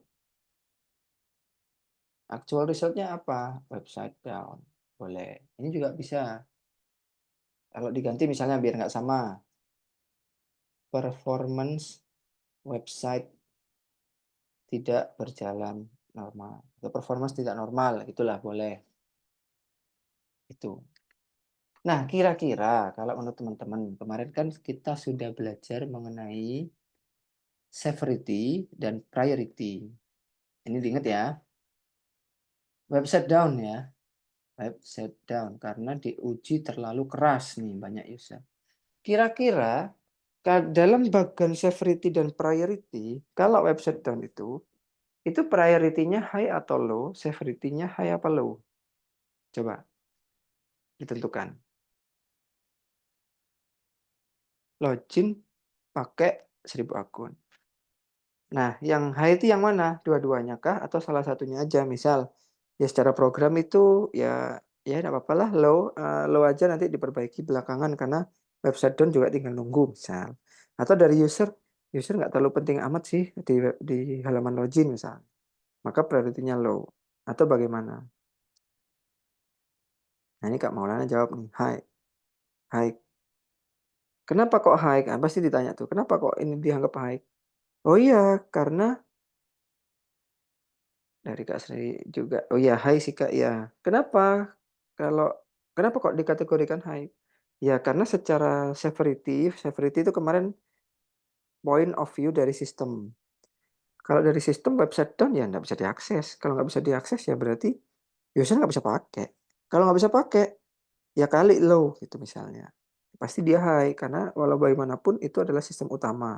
Actual result-nya apa? Website down. Boleh. Ini juga bisa. Kalau diganti misalnya biar nggak sama. Performance website tidak berjalan normal. Atau performance tidak normal. Itulah boleh. Itu. Nah, kira-kira kalau menurut teman-teman, kemarin kan kita sudah belajar mengenai severity dan priority. Ini diingat ya. Website down ya. Website down karena diuji terlalu keras nih banyak user. Kira-kira dalam bagian severity dan priority, kalau website down itu priority-nya high atau low, severity-nya high apa low? Coba ditentukan. Login pakai 1000 akun. Nah, yang high itu yang mana? Dua-duanya kah atau salah satunya aja? Misal, ya secara program itu ya enggak apa-apa lah low aja nanti diperbaiki belakangan karena website down juga tinggal nunggu misal. Atau dari user nggak terlalu penting amat sih di halaman login misal. Maka priority-nya low. Atau bagaimana? Nah, ini Kak Maulana jawab nih, high. High. Kenapa kok high? Kan pasti ditanya tuh, kenapa kok ini dianggap high? Oh iya, karena dari Kak Sri juga. Oh iya, hai sih Kak, ya. Kalau kenapa kok dikategorikan high? Ya karena secara severity, severity itu kemarin point of view dari sistem. Kalau dari sistem website down ya nggak bisa diakses. Kalau nggak bisa diakses ya berarti user nggak bisa pakai. Kalau nggak bisa pakai ya kali low gitu misalnya. Pasti dia high karena walau bagaimanapun itu adalah sistem utama.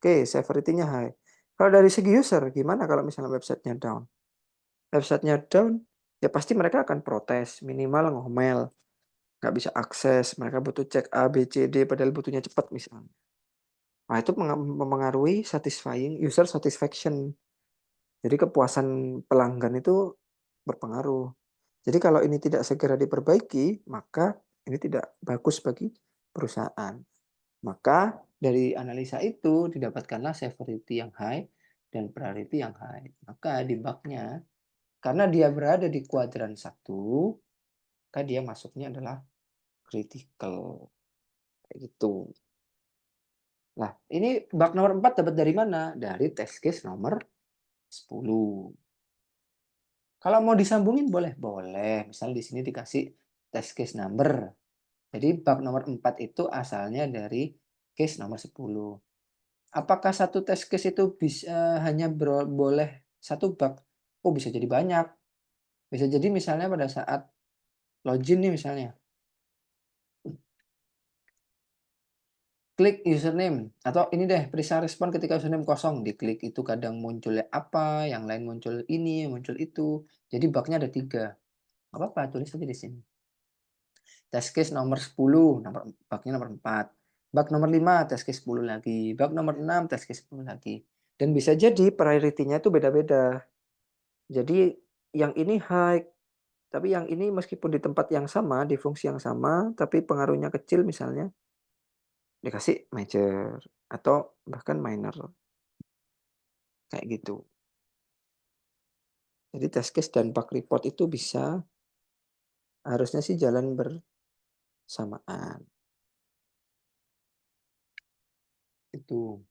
Oke, severity-nya high. Kalau dari segi user gimana kalau misalnya websitenya down? Websitenya down, ya pasti mereka akan protes, minimal ngomel, nggak bisa akses, mereka butuh cek A, B, C, D, padahal butuhnya cepat misalnya. Nah, itu mempengaruhi user satisfaction. Jadi kepuasan pelanggan itu berpengaruh. Jadi kalau ini tidak segera diperbaiki, maka ini tidak bagus bagi perusahaan. Maka dari analisa itu didapatkanlah severity yang high dan priority yang high. Maka di bugnya karena dia berada di kuadran 1, maka dia masuknya adalah critical. Kayak gitu. Nah, ini bug nomor 4 dapat dari mana? Dari test case nomor 10. Kalau mau disambungin boleh? Boleh. Misal di sini dikasih test case number. Jadi bug nomor 4 itu asalnya dari case nomor 10. Apakah satu test case itu bisa hanya boleh satu bug? Oh, bisa jadi banyak. Bisa jadi misalnya pada saat login nih misalnya. Klik username atau ini deh periksa respon ketika username kosong, diklik itu kadang munculnya apa, yang lain muncul ini, muncul itu. Jadi bug-nya ada 3. Nggak apa-apa, tulis aja di sini. Test case nomor 10, bug-nya nomor 4. Bug nomor 5, test case 10 lagi. Bug nomor 6, test case 10 lagi. Dan bisa jadi priority-nya itu beda-beda. Jadi yang ini high, tapi yang ini meskipun di tempat yang sama, di fungsi yang sama, tapi pengaruhnya kecil misalnya, dikasih major atau bahkan minor, kayak gitu. Jadi test case dan bug report itu bisa harusnya sih jalan bersamaan, itu.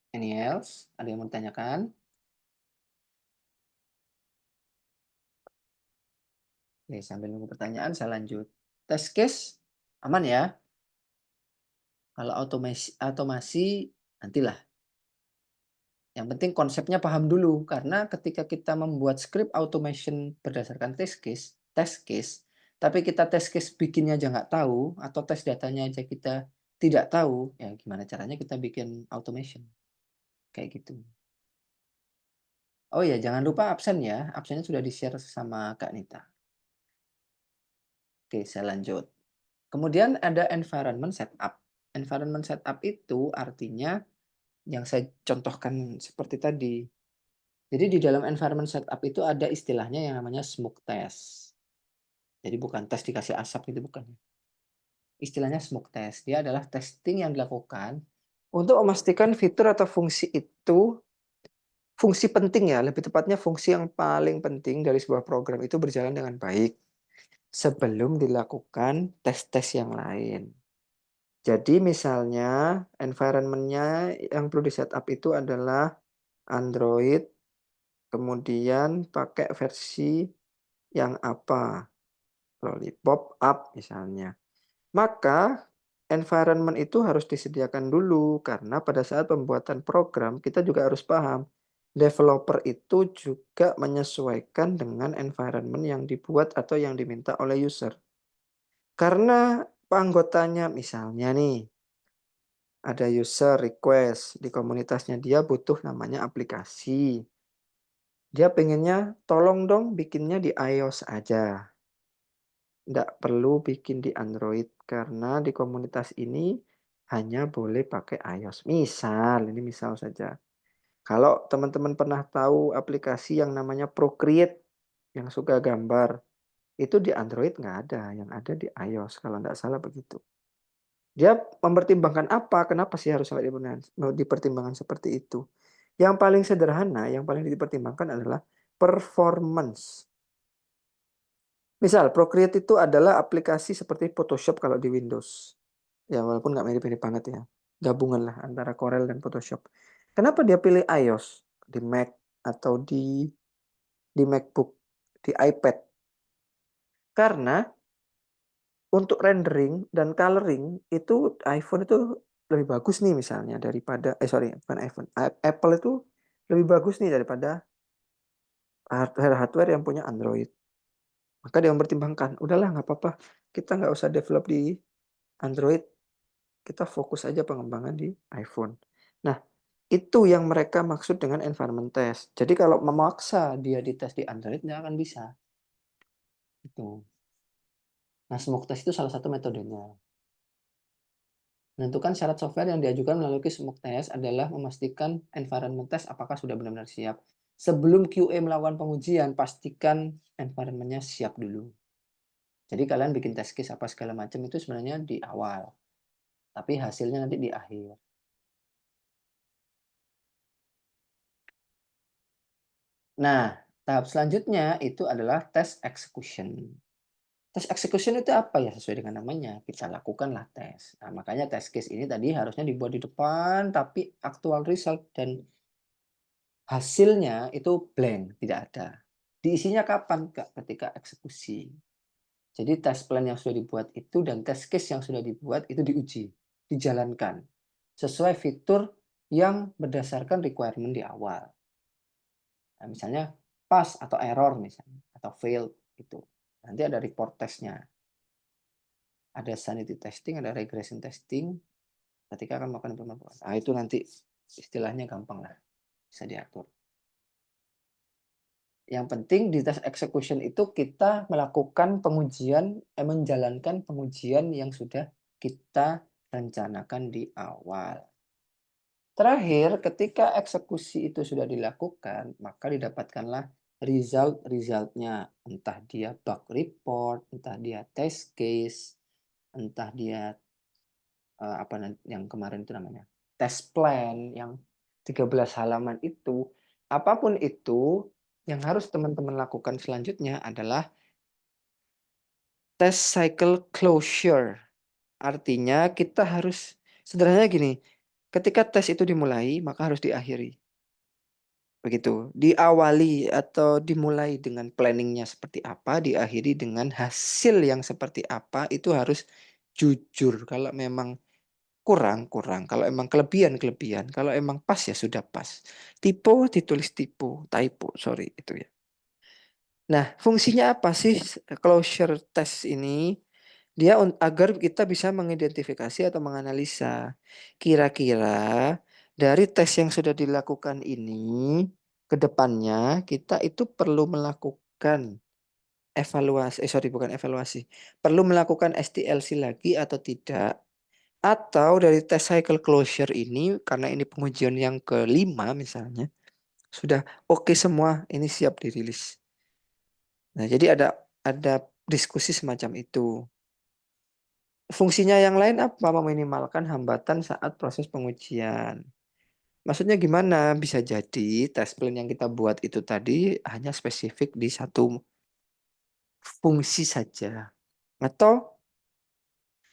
Any else? Ada yang mau ditanyakan? Oke, sambil nunggu pertanyaan saya lanjut. Test case aman ya? Kalau otomasi nantilah. Yang penting konsepnya paham dulu, karena ketika kita membuat script automation berdasarkan test case, tapi kita test case bikinnya aja nggak tahu, atau tes datanya aja kita tidak tahu, ya gimana caranya kita bikin automation, kayak gitu. Oh ya, jangan lupa absen ya, absennya sudah di-share sama Kak Nita. Oke, saya lanjut. Kemudian ada environment setup. Environment setup itu artinya yang saya contohkan seperti tadi. Jadi di dalam environment setup itu ada istilahnya yang namanya smoke test. Jadi bukan tes dikasih asap itu bukan. Istilahnya smoke test. Dia adalah testing yang dilakukan untuk memastikan fitur atau fungsi itu, fungsi penting ya, lebih tepatnya fungsi yang paling penting dari sebuah program itu berjalan dengan baik sebelum dilakukan tes-tes yang lain. Jadi misalnya environment-nya yang perlu di-setup itu adalah Android, kemudian pakai versi yang apa, Lollipop Up misalnya. Maka environment itu harus disediakan dulu karena pada saat pembuatan program kita juga harus paham developer itu juga menyesuaikan dengan environment yang dibuat atau yang diminta oleh user. Karena anggotanya misalnya nih ada user request di komunitasnya dia butuh namanya aplikasi. Dia pengennya tolong dong bikinnya di iOS aja. Nggak perlu bikin di Android karena di komunitas ini hanya boleh pakai iOS. Misal, ini misal saja. Kalau teman-teman pernah tahu aplikasi yang namanya Procreate yang suka gambar, itu di Android nggak ada, yang ada di iOS kalau nggak salah begitu. Dia mempertimbangkan apa? Kenapa sih harus sampai dipertimbangkan seperti itu? Yang paling sederhana, yang paling dipertimbangkan adalah performance. Misal, Procreate itu adalah aplikasi seperti Photoshop kalau di Windows. Ya, walaupun nggak mirip-mirip banget ya. Gabungan lah antara Corel dan Photoshop. Kenapa dia pilih iOS di Mac atau di MacBook, di iPad? Karena untuk rendering dan coloring itu iPhone itu lebih bagus nih misalnya daripada sorry bukan iPhone, Apple itu lebih bagus nih daripada hardware yang punya Android. Maka dia mempertimbangkan, udahlah nggak apa-apa, kita nggak usah develop di Android, kita fokus aja pengembangan di iPhone. Nah, itu yang mereka maksud dengan environment test. Jadi kalau memaksa dia dites di Android nggak akan bisa. Itu. Nah, smoke test itu salah satu metodenya. Menentukan syarat software yang diajukan melalui smoke test adalah memastikan environment test apakah sudah benar-benar siap. Sebelum QA melakukan pengujian, pastikan environment-nya siap dulu. Jadi kalian bikin test case apa segala macam itu sebenarnya di awal, tapi hasilnya nanti di akhir. Nah, tahap selanjutnya itu adalah test execution. Tes execution itu apa ya? Sesuai dengan namanya, kita lakukanlah tes. Nah, makanya test case ini tadi harusnya dibuat di depan, tapi actual result dan hasilnya itu blank, tidak ada. Diisinya kapan? Ketika eksekusi. Jadi test plan yang sudah dibuat itu dan test case yang sudah dibuat itu diuji, dijalankan. Sesuai fitur yang berdasarkan requirement di awal. Nah, misalnya pas atau error misalnya, atau fail itu. Nanti ada report testnya. Ada sanity testing, ada regression testing, ketika akan melakukan implementasi. Nah, itu nanti istilahnya gampang lah, bisa diatur. Yang penting di tes execution itu kita melakukan pengujian, menjalankan pengujian yang sudah kita rencanakan di awal. Terakhir, ketika eksekusi itu sudah dilakukan, maka didapatkanlah resultnya, entah dia bug report, entah dia test case, entah dia apa yang kemarin itu namanya, test plan yang 13 halaman itu, apapun itu, yang harus teman-teman lakukan selanjutnya adalah test cycle closure. Artinya kita harus sederhananya gini, ketika tes itu dimulai, maka harus diakhiri. Begitu, diawali atau dimulai dengan planningnya seperti apa, diakhiri dengan hasil yang seperti apa, itu harus jujur. Kalau memang kurang, kurang. Kalau emang kelebihan, kelebihan. Kalau emang pas, ya sudah pas. Typo ditulis typo, sorry itu ya. Nah, fungsinya apa sih closure test ini? Dia agar kita bisa mengidentifikasi atau menganalisa kira-kira dari tes yang sudah dilakukan ini ke depannya kita itu perlu melakukan evaluasi, sorry bukan evaluasi, perlu melakukan STLC lagi atau tidak. Atau dari tes cycle closure ini, karena ini pengujian yang kelima misalnya, sudah oke semua, ini siap dirilis. Nah, jadi ada diskusi semacam itu. Fungsinya yang lain apa? Meminimalkan hambatan saat proses pengujian. Maksudnya gimana? Bisa jadi test plan yang kita buat itu tadi hanya spesifik di satu fungsi saja. Atau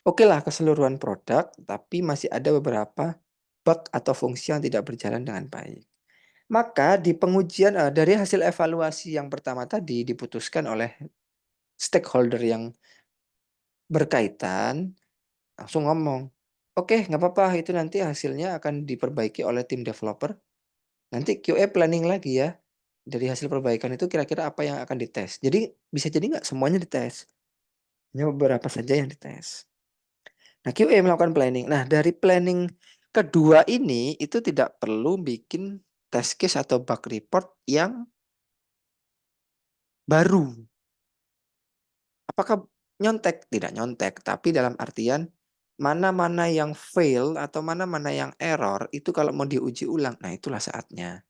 oke lah keseluruhan produk, tapi masih ada beberapa bug atau fungsi yang tidak berjalan dengan baik. Maka di pengujian dari hasil evaluasi yang pertama tadi diputuskan oleh stakeholder yang berkaitan, langsung ngomong, oke nggak apa-apa itu nanti hasilnya akan diperbaiki oleh tim developer. Nanti QA planning lagi ya. Dari hasil perbaikan itu kira-kira apa yang akan dites. Jadi bisa jadi nggak semuanya dites. Hanya beberapa saja yang dites. Nah, QA melakukan planning. Nah, dari planning kedua ini itu tidak perlu bikin test case atau bug report yang baru. Apakah nyontek? Tidak nyontek, tapi dalam artian mana-mana yang fail atau mana-mana yang error itu kalau mau diuji ulang, nah itulah saatnya.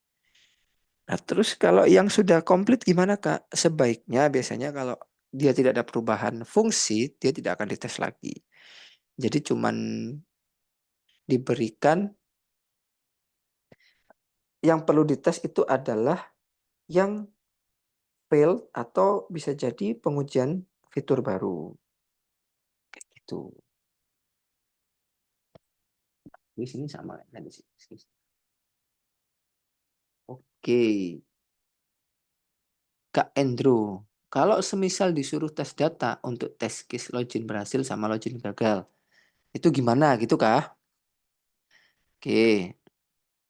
Nah, terus kalau yang sudah komplit gimana, Kak? Sebaiknya biasanya kalau dia tidak ada perubahan fungsi, dia tidak akan dites lagi. Jadi cuman diberikan yang perlu dites itu adalah yang fail atau bisa jadi pengujian fitur baru. Kayak gitu. Di sini sama kan di sini. Oke, Kak Endro. Kalau semisal disuruh tes data untuk tes case login berhasil sama login gagal, itu gimana gitu kah? Oke,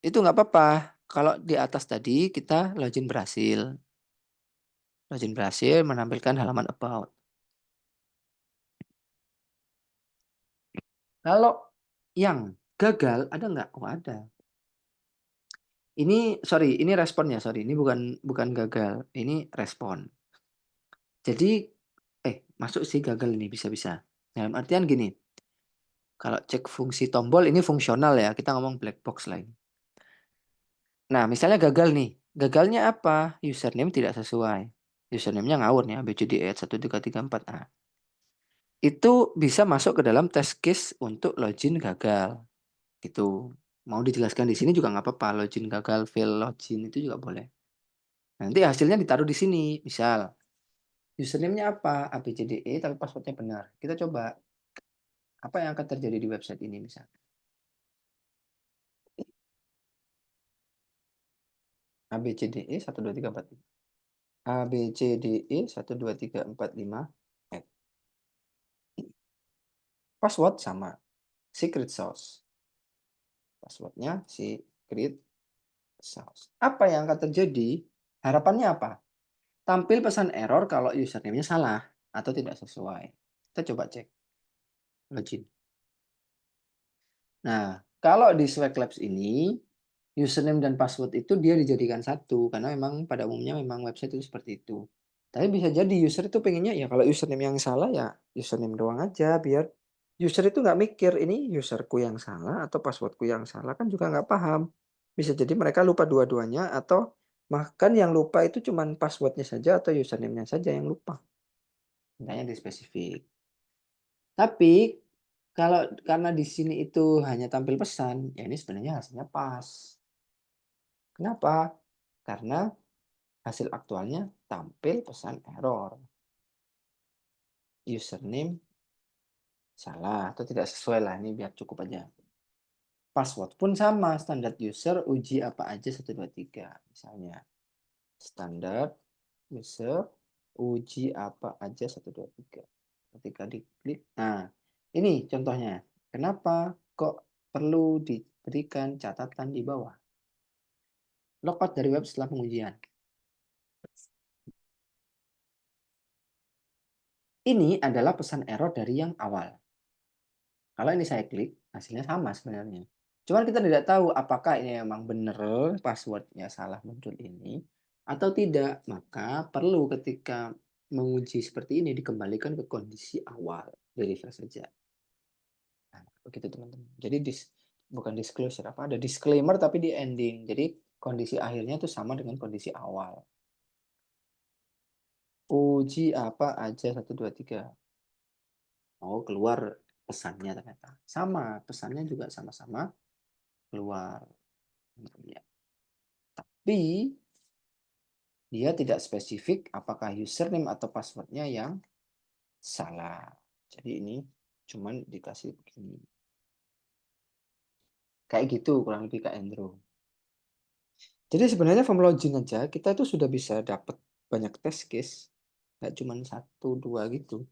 itu nggak apa-apa. Kalau di atas tadi kita login berhasil. Login berhasil menampilkan halaman about. Kalau yang gagal ada nggak? Oh ada. Ini sorry, ini responnya sorry. Ini bukan gagal. Ini respon. Jadi masuk sih gagal ini bisa-bisa. Dalam artian gini, kalau cek fungsi tombol ini fungsional ya. Kita ngomong black box lain. Nah, misalnya gagal nih. Gagalnya apa? Username tidak sesuai. Username-nya ngawur nih, ABCDE 1334. Nah, itu bisa masuk ke dalam test case untuk login gagal. Gitu. Mau dijelaskan di sini juga nggak apa-apa. Login gagal, fail login itu juga boleh. Nanti hasilnya ditaruh di sini. Misal, username-nya apa? ABCDE tapi passwordnya benar. Kita coba apa yang akan terjadi di website ini misal. ABCDE 12345. ABCDE 12345. Password sama. Secret sauce. Passwordnya secret sauce. Apa yang akan terjadi? Harapannya apa? Tampil pesan error kalau username-nya salah atau tidak sesuai. Kita coba cek. Login. Nah, kalau di Swag Labs ini, username dan password itu dia dijadikan satu. Karena memang pada umumnya memang website itu seperti itu. Tapi bisa jadi user itu pengennya ya kalau username yang salah ya username doang aja. Biar user itu nggak mikir ini userku yang salah atau passwordku yang salah kan juga nggak paham. Bisa jadi mereka lupa dua-duanya atau Bahkan yang lupa itu cuman passwordnya saja atau username-nya saja yang lupa. Makanya di spesifik. Tapi kalau karena di sini itu hanya tampil pesan, ya ini sebenarnya hasilnya pas. Kenapa? Karena hasil aktualnya tampil pesan error. Username salah atau tidak sesuai lah, ini biar cukup aja. Password pun sama, standar user uji apa aja 123 misalnya. Standar user uji apa aja 123. Ketika diklik, nah ini contohnya. Kenapa kok perlu diberikan catatan di bawah? Logout dari web setelah pengujian. Ini adalah pesan error dari yang awal. Kalau ini saya klik, hasilnya sama sebenarnya. Cuman kita tidak tahu apakah ini memang benar passwordnya salah muncul ini atau tidak. Maka perlu ketika menguji seperti ini dikembalikan ke kondisi awal. Dari refresh saja. Nah, begitu teman-teman. Jadi bukan disclosure, apa ada disclaimer tapi di ending. Jadi kondisi akhirnya itu sama dengan kondisi awal. Uji apa aja 123. Oh, keluar pesannya ternyata. Sama, pesannya juga sama-sama keluar. Ya. Tapi dia tidak spesifik apakah username atau passwordnya yang salah. Jadi ini cuman dikasih begini. Kayak gitu kurang lebih Kak Andrew. Jadi sebenarnya form login aja kita itu sudah bisa dapat banyak test case. Nggak cuma satu dua gitu.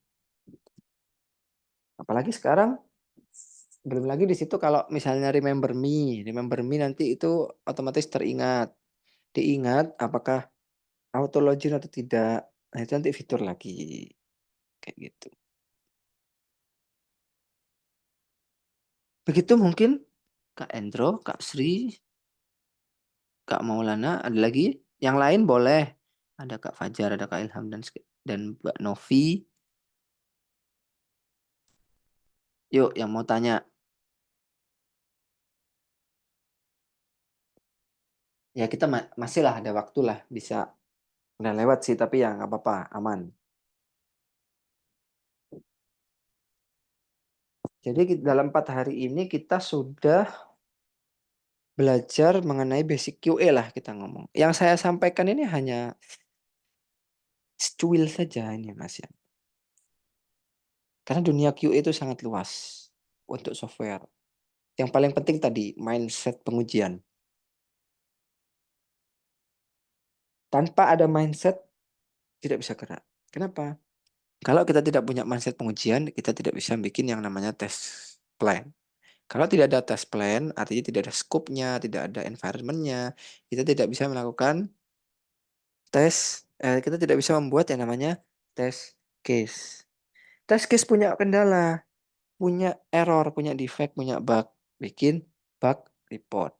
Apalagi sekarang belum lagi di situ kalau misalnya remember me nanti itu otomatis teringat. Diingat apakah auto login atau tidak. Nah, itu nanti fitur lagi kayak gitu. Begitu mungkin Kak Endro, Kak Sri, Kak Maulana, ada lagi? Yang lain boleh. Ada Kak Fajar, ada Kak Ilham dan Mbak Novi. Yuk, yang mau tanya. Ya kita masih lah ada waktu lah, bisa udah lewat sih, tapi ya nggak apa-apa, aman. Jadi dalam 4 hari ini kita sudah belajar mengenai basic QA lah kita ngomong. Yang saya sampaikan ini hanya secuil saja ini Mas ya. Karena dunia QA itu sangat luas untuk software. Yang paling penting tadi mindset pengujian. Tanpa ada mindset tidak bisa gerak. Kenapa? Kalau kita tidak punya mindset pengujian, kita tidak bisa bikin yang namanya test plan. Kalau tidak ada test plan, artinya tidak ada scope-nya, tidak ada environment-nya, kita tidak bisa melakukan kita tidak bisa membuat yang namanya test case. Test case punya kendala, punya error, punya defect, punya bug. Bikin bug report.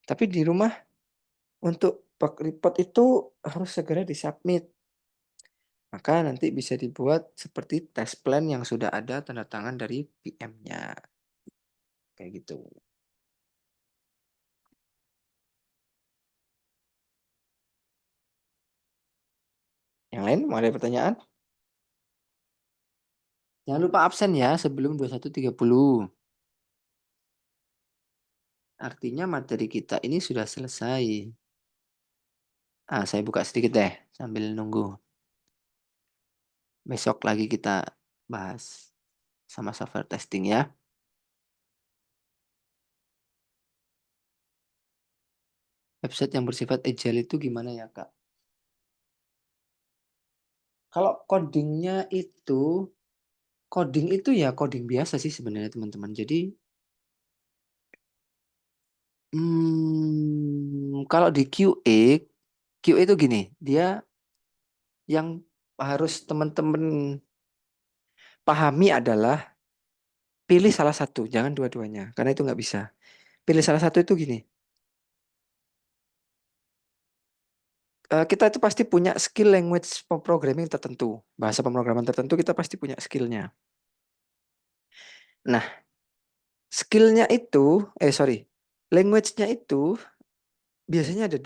Tapi di rumah untuk bug report itu harus segera disubmit. Maka nanti bisa dibuat seperti test plan yang sudah ada tanda tangan dari PM-nya. Kayak gitu. Yang lain mau ada pertanyaan? Jangan lupa absen ya sebelum 21.30. Artinya materi kita ini sudah selesai. Saya buka sedikit deh sambil nunggu. Besok lagi kita bahas sama software testing ya. Website yang bersifat agile itu gimana ya, Kak? Kalau coding itu ya coding biasa sih sebenarnya teman-teman. Jadi kalau di QA itu gini, dia yang harus teman-teman pahami adalah pilih salah satu, jangan dua-duanya, karena itu nggak bisa. Pilih salah satu itu gini, kita itu pasti punya skill language programming tertentu, bahasa pemrograman tertentu kita pasti punya skillnya. Nah, skillnya itu, language-nya itu Biasanya ada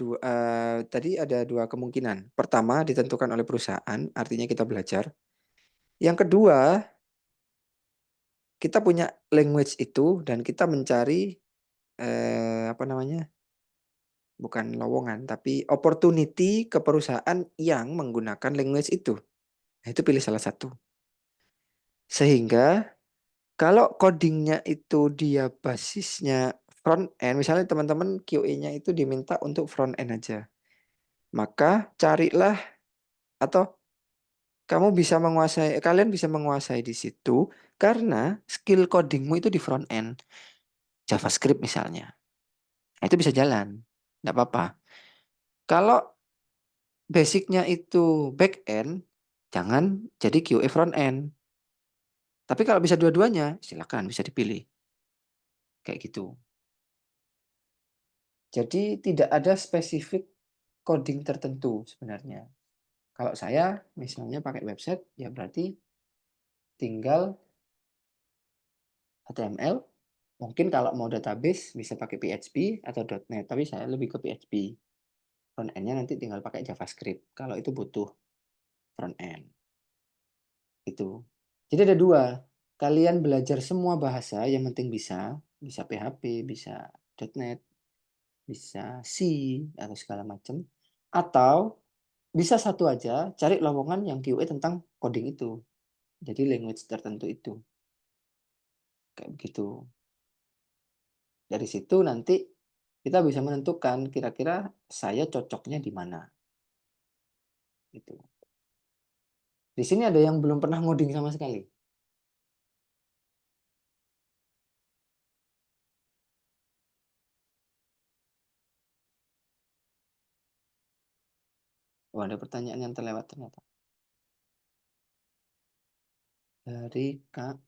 tadi ada 2 kemungkinan. Pertama ditentukan oleh perusahaan, artinya kita belajar. Yang kedua, kita punya language itu dan kita mencari, apa namanya, bukan lowongan, tapi opportunity ke perusahaan yang menggunakan language itu. Nah, itu pilih salah satu. Sehingga kalau coding-nya itu dia basisnya front end, misalnya teman-teman QA-nya itu diminta untuk front end aja. Maka carilah atau kalian bisa menguasai di situ karena skill codingmu itu di front end, JavaScript misalnya. Nah, itu bisa jalan, nggak apa-apa. Kalau basicnya itu back end, jangan jadi QA front end. Tapi kalau bisa dua-duanya, silakan bisa dipilih. Kayak gitu. Jadi tidak ada spesifik coding tertentu sebenarnya. Kalau saya misalnya pakai website, ya berarti tinggal HTML. Mungkin kalau mau database bisa pakai PHP atau .NET, tapi saya lebih ke PHP. Front end-nya nanti tinggal pakai JavaScript. Kalau itu butuh front end. Itu. Jadi ada dua. Kalian belajar semua bahasa, yang penting bisa PHP, bisa .NET, bisa C atau segala macam. Atau bisa satu aja, cari lowongan yang QA tentang coding itu. Jadi language tertentu itu. Kayak begitu. Dari situ nanti kita bisa menentukan kira-kira saya cocoknya di mana. Gitu. Di sini ada yang belum pernah ngoding sama sekali. Oh, ada pertanyaan yang terlewat ternyata. Dari Kak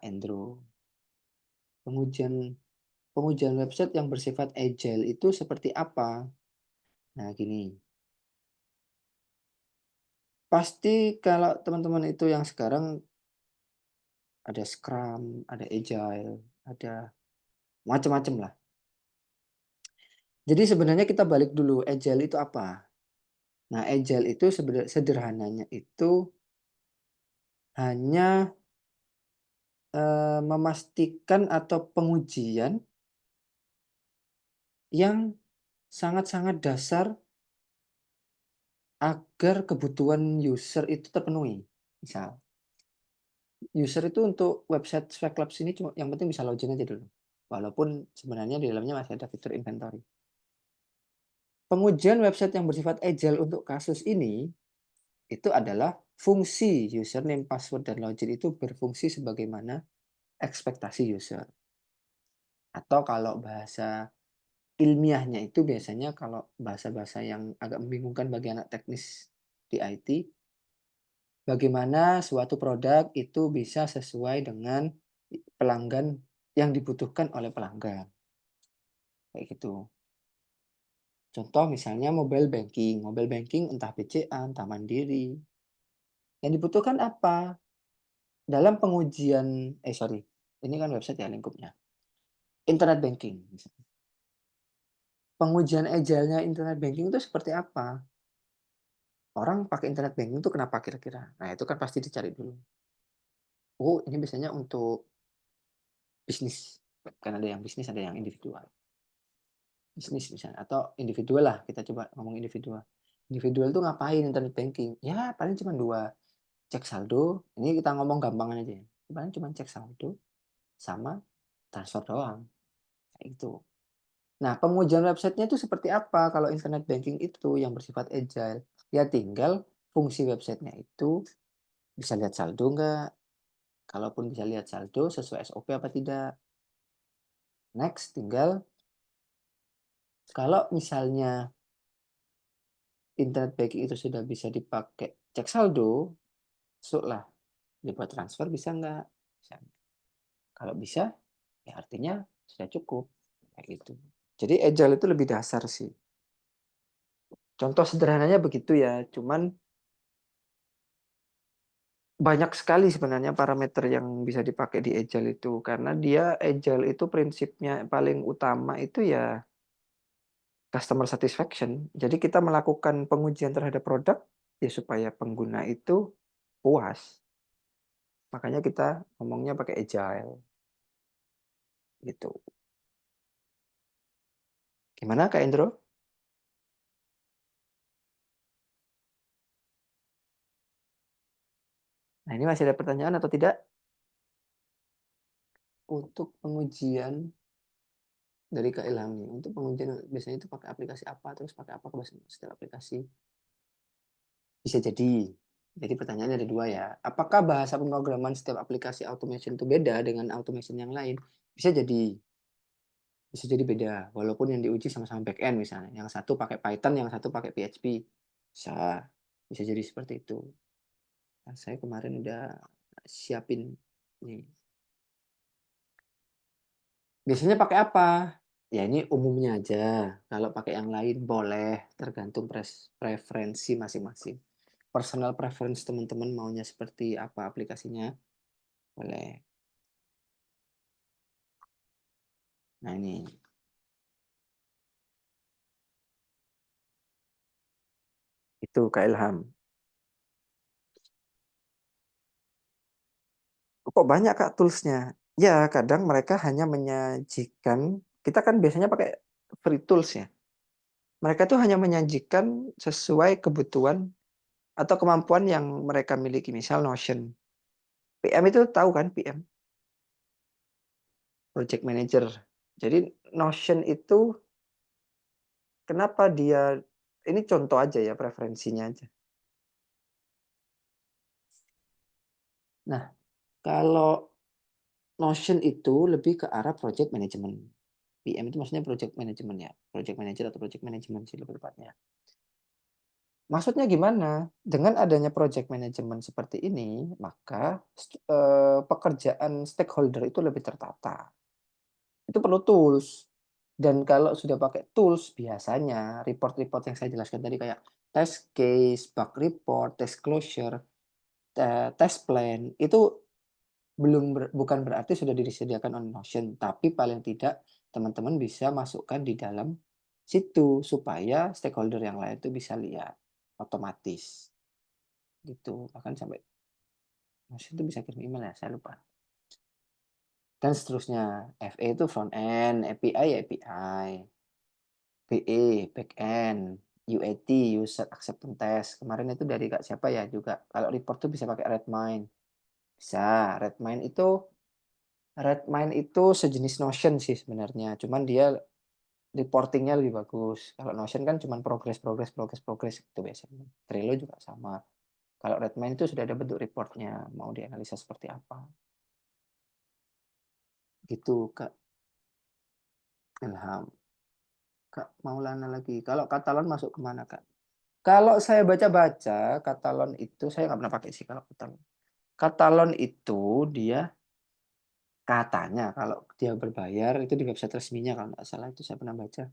Endro. Pengujian pengujian website yang bersifat agile itu seperti apa? Nah, gini. Pasti kalau teman-teman itu yang sekarang ada Scrum, ada Agile, ada macam-macam lah. Jadi sebenarnya kita balik dulu, Agile itu apa? Nah, Agile itu sederhananya itu hanya memastikan atau pengujian yang sangat-sangat dasar agar kebutuhan user itu terpenuhi. Misal, user itu untuk website Swag Labs ini cuma yang penting bisa login aja dulu. Walaupun sebenarnya di dalamnya masih ada fitur inventory. Pengujian website yang bersifat agile untuk kasus ini itu adalah fungsi username, password, dan login itu berfungsi sebagaimana ekspektasi user. Atau kalau bahasa ilmiahnya itu biasanya kalau bahasa-bahasa yang agak membingungkan bagi anak teknis di IT, bagaimana suatu produk itu bisa sesuai dengan pelanggan yang dibutuhkan oleh pelanggan. Kayak gitu. Contoh misalnya mobile banking. Mobile banking entah BCA, entah Mandiri. Yang dibutuhkan apa? Dalam pengujian, sorry, ini kan website ya lingkupnya. Internet banking. Pengujian agile-nya internet banking itu seperti apa? Orang pakai internet banking itu kenapa kira-kira? Nah, itu kan pasti dicari dulu. Oh, ini biasanya untuk bisnis. Kan ada yang bisnis, ada yang individual. Bisnis misalnya. Atau individual lah, kita coba ngomong individual. Individual itu ngapain internet banking? Ya, paling cuma dua. Cek saldo, ini kita ngomong gampangan aja ya. Paling cuma cek saldo sama transfer doang. Kayak gitu. Nah, pengujian websitenya itu seperti apa kalau internet banking itu yang bersifat agile? Ya tinggal fungsi websitenya itu bisa lihat saldo nggak? Kalaupun bisa lihat saldo sesuai SOP apa tidak? Next, tinggal kalau misalnya internet banking itu sudah bisa dipakai cek saldo, so lah dibuat transfer bisa nggak? Kalau bisa, ya artinya sudah cukup. Kayak gitu. Jadi agile itu lebih dasar sih. Contoh sederhananya begitu ya, cuman Banyak sekali sebenarnya parameter yang bisa dipakai di Agile itu, karena dia Agile itu prinsipnya paling utama itu ya customer satisfaction. Jadi kita melakukan pengujian terhadap produk ya supaya pengguna itu puas. Makanya kita ngomongnya pakai Agile gitu. Gimana Kak Indro? Nah, ini masih ada pertanyaan atau tidak? Untuk pengujian dari Kak Ilham nih, untuk pengujian biasanya itu pakai aplikasi apa, terus pakai apa setiap aplikasi? Bisa jadi. Jadi pertanyaannya ada dua ya. Apakah bahasa pemrograman setiap aplikasi automation itu beda dengan automation yang lain? Bisa jadi. Bisa jadi beda. Walaupun yang diuji sama-sama back-end misalnya. Yang satu pakai Python, yang satu pakai PHP. Bisa. Bisa jadi seperti itu. Nah, saya kemarin udah siapin nih. Biasanya pakai apa? Ya ini umumnya aja. Kalau pakai yang lain boleh, tergantung preferensi masing-masing. Personal preference teman-teman maunya seperti apa aplikasinya, boleh. Nah ini, itu Kak Ilham. Kok banyak Kak toolsnya? Ya kadang mereka hanya menyajikan, kita kan biasanya pakai free tools ya. Mereka tuh hanya menyajikan sesuai kebutuhan atau kemampuan yang mereka miliki. Misal Notion. PM itu tahu kan PM? Project Manager. Jadi Notion itu kenapa dia, ini contoh aja ya preferensinya aja. Nah, kalau Notion itu lebih ke arah project management. PM itu maksudnya project management ya. Project manager atau project management sih lebih tepatnya. Maksudnya gimana? Dengan adanya project management seperti ini, maka pekerjaan stakeholder itu lebih tertata. Itu perlu tools. Dan kalau sudah pakai tools, biasanya report-report yang saya jelaskan tadi kayak test case, bug report, test closure, test plan, itu bukan berarti sudah disediakan on Notion, tapi paling tidak teman-teman bisa masukkan di dalam situ supaya stakeholder yang lain itu bisa lihat otomatis gitu. Bahkan sampai Notion itu bisa kirim email ya, saya lupa. Dan seterusnya. FA itu front end, API ya API, BE back end, UAT user acceptance test. Kemarin itu dari Kak siapa ya juga. Kalau report tuh bisa pakai Redmine. Bisa. Redmine itu sejenis Notion sih sebenarnya. Cuman dia reportingnya lebih bagus. Kalau Notion kan cuman progress, progress, progress, progress gitu biasanya. Trello juga sama. Kalau Redmine itu sudah ada bentuk reportnya. Mau dianalisa seperti apa. Gitu Kak Ilham. Kak Maulana lagi. Kalau Katalon masuk kemana Kak? Kalau saya baca-baca, Katalon itu saya nggak pernah pakai sih kalau Katalon. Katalon itu dia katanya kalau dia berbayar itu di website resminya kalau nggak salah itu saya pernah baca.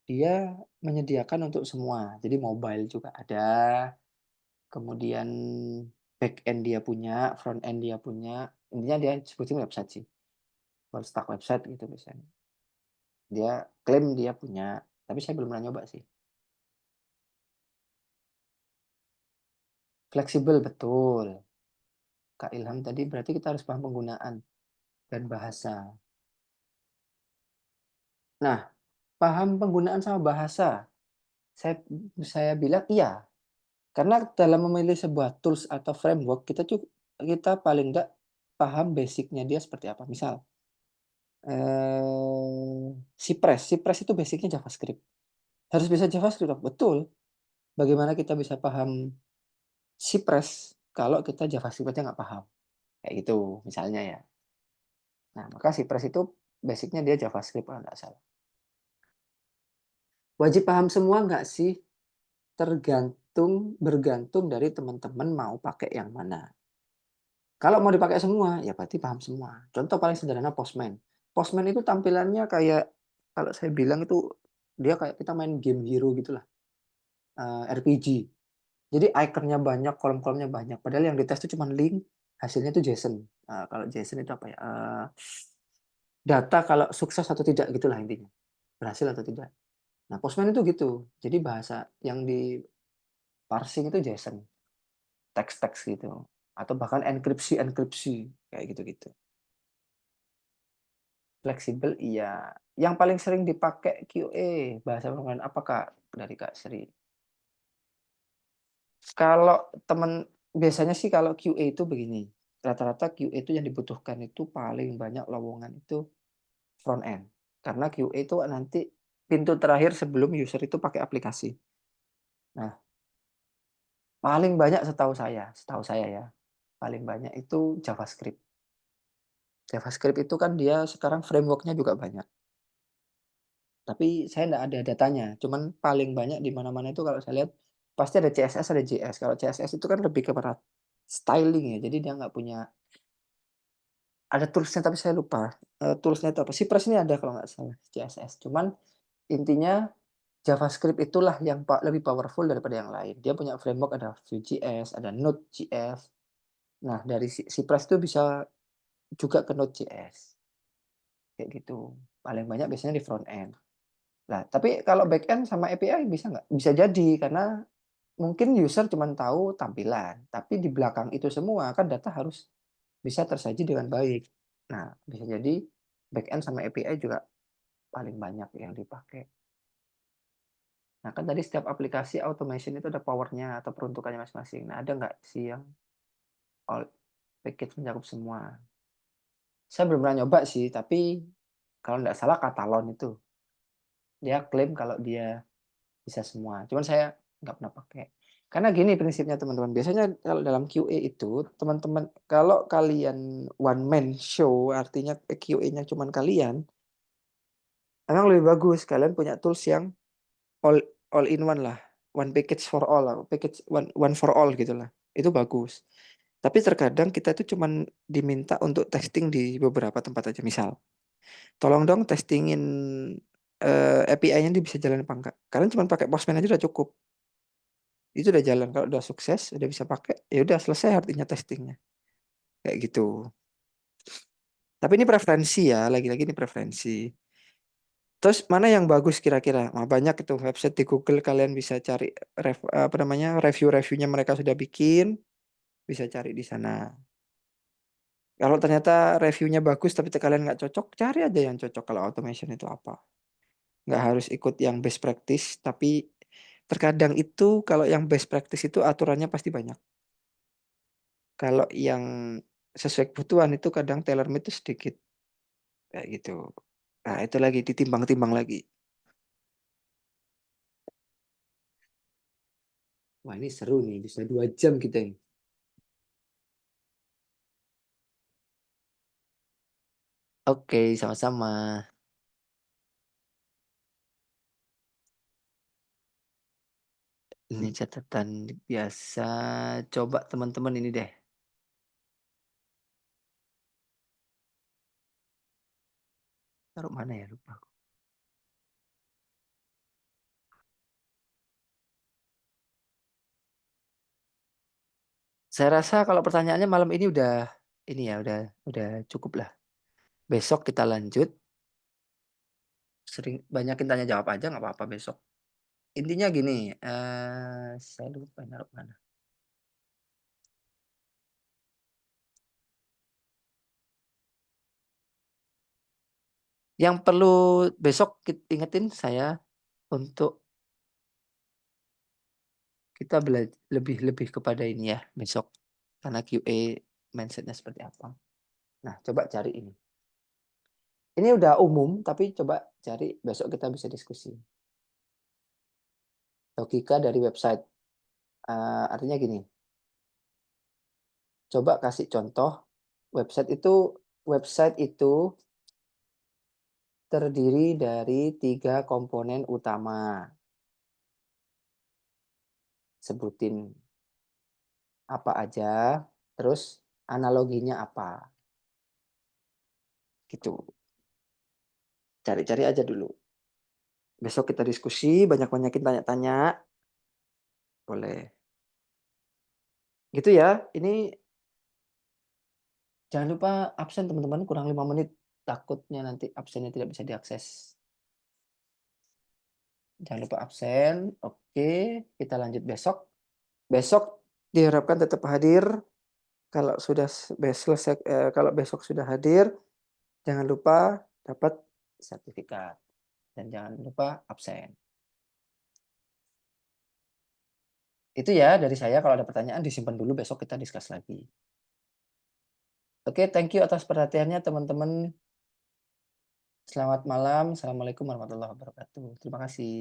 Dia menyediakan untuk semua. Jadi mobile juga ada, kemudian back end dia punya, front end dia punya. Intinya dia sebutin website sih. Full stack website gitu misalnya. Dia klaim dia punya, tapi saya belum pernah nyoba sih. Fleksibel betul. Kak Ilham tadi berarti kita harus paham penggunaan dan bahasa. Nah, paham penggunaan sama bahasa. Saya saya bilang iya, karena dalam memilih sebuah tools atau framework kita paling enggak paham basicnya dia seperti apa. Misal Cypress itu basicnya JavaScript. Harus bisa JavaScript, betul. Bagaimana kita bisa paham Cypress kalau kita JavaScript-nya nggak paham? Kayak gitu, misalnya ya. Nah, maka Cypress itu basicnya dia JavaScript kalau nggak salah. Wajib paham semua nggak sih? Bergantung dari teman-teman mau pakai yang mana. Kalau mau dipakai semua, ya berarti paham semua. Contoh paling sederhana Postman. Postman itu tampilannya kayak, kalau saya bilang itu dia kayak kita main game hero gitulah, RPG. Jadi ikonnya banyak, kolom-kolomnya banyak. Padahal yang dites itu cuma link, hasilnya itu JSON. Kalau JSON itu apa ya? Data kalau sukses atau tidak gitulah intinya. Berhasil atau tidak. Nah, Postman itu gitu. Jadi bahasa yang di parsing itu JSON, teks-teks gitu. Atau bahkan enkripsi-enkripsi kayak gitu-gitu. Fleksibel iya. Yang paling sering dipakai QA bahasa pemrograman apa Kak? Dari Kak Sri. Kalau teman biasanya sih kalau QA itu begini, rata-rata QA itu yang dibutuhkan itu paling banyak lowongan itu front end. Karena QA itu nanti pintu terakhir sebelum user itu pakai aplikasi. Nah, paling banyak setahu saya ya, paling banyak itu JavaScript. JavaScript itu kan dia sekarang framework-nya juga banyak. Tapi saya nggak ada datanya, cuman paling banyak di mana-mana itu kalau saya lihat pasti ada CSS, ada JS. Kalau CSS itu kan lebih kepada styling ya, jadi dia nggak punya ada toolsnya tapi saya lupa, toolsnya itu apa, Cypress ini ada kalau nggak salah CSS. Cuman intinya JavaScript itulah yang lebih powerful daripada yang lain. Dia punya framework ada Vue.js, ada Node.js. Nah dari Cypress itu bisa juga ke Node.js, kayak gitu. Paling banyak biasanya di front end. Nah, tapi kalau back end sama API bisa nggak? Bisa jadi, karena mungkin user cuma tahu tampilan, tapi di belakang itu semua kan data harus bisa tersaji dengan baik. Nah, bisa jadi back end sama API juga paling banyak yang dipakai. Nah, kan tadi setiap aplikasi automation itu ada powernya atau peruntukannya masing-masing. Nah, ada nggak sih yang all package mencakup semua? Saya belum pernah nyoba sih, tapi kalau nggak salah Katalon itu dia klaim kalau dia bisa semua. Cuman saya nggak pernah pakai. Karena gini prinsipnya teman-teman. Biasanya kalau dalam QA itu teman-teman kalau kalian one man show artinya QA-nya cuman kalian, emang lebih bagus kalian punya tools yang all all in one lah. One package for all lah. Package one for all gitulah. Itu bagus. Tapi terkadang kita itu cuman diminta untuk testing di beberapa tempat aja. Misal, tolong dong testingin API-nya dia bisa jalan apa enggak. Kalian cuma pakai Postman aja udah cukup. Itu udah jalan, kalau udah sukses, udah bisa pakai, ya udah selesai artinya testingnya. Kayak gitu. Tapi ini preferensi ya, lagi-lagi ini preferensi. Terus mana yang bagus kira-kira? Nah, banyak itu website di Google kalian bisa cari apa namanya review-reviewnya mereka sudah bikin, bisa cari di sana. Kalau ternyata reviewnya bagus tapi kalian nggak cocok, cari aja yang cocok kalau automation itu apa. Nggak harus ikut yang best practice, tapi terkadang itu kalau yang best practice itu aturannya pasti banyak. Kalau yang sesuai kebutuhan itu kadang tailor-made itu sedikit, kayak gitu. Nah, itu lagi ditimbang-timbang lagi. Wah, ini seru nih, bisa 2 jam kita ini. Oke, sama-sama. Ini catatan biasa. Coba teman-teman ini deh. Taruh mana ya, lupa. Saya rasa kalau pertanyaannya malam ini udah ini ya, udah cukup lah. Besok kita lanjut. Sering banyakin tanya jawab aja nggak apa-apa besok. Intinya gini, saya lupa naruh mana. Yang perlu besok ingetin saya untuk kita lebih lebih kepada ini ya besok. Karena QA mindsetnya seperti apa. Nah, coba cari ini. Ini udah umum, tapi coba cari besok kita bisa diskusi. Logika dari website. Artinya gini, coba kasih contoh website itu terdiri dari 3 komponen utama. Sebutin apa aja, terus analoginya apa. Gitu. Cari-cari aja dulu. Besok kita diskusi, banyak-banyakin tanya-tanya. Boleh. Gitu ya. Ini jangan lupa absen teman-teman kurang 5 menit, takutnya nanti absennya tidak bisa diakses. Jangan lupa absen, oke, kita lanjut besok. Besok diharapkan tetap hadir, kalau sudah selesai kalau besok sudah hadir, jangan lupa dapat sertifikat dan jangan lupa absen. Itu ya dari saya, kalau ada pertanyaan disimpan dulu, besok kita discuss lagi. Oke, thank you atas perhatiannya teman-teman. Selamat malam. Assalamualaikum warahmatullahi wabarakatuh. Terima kasih.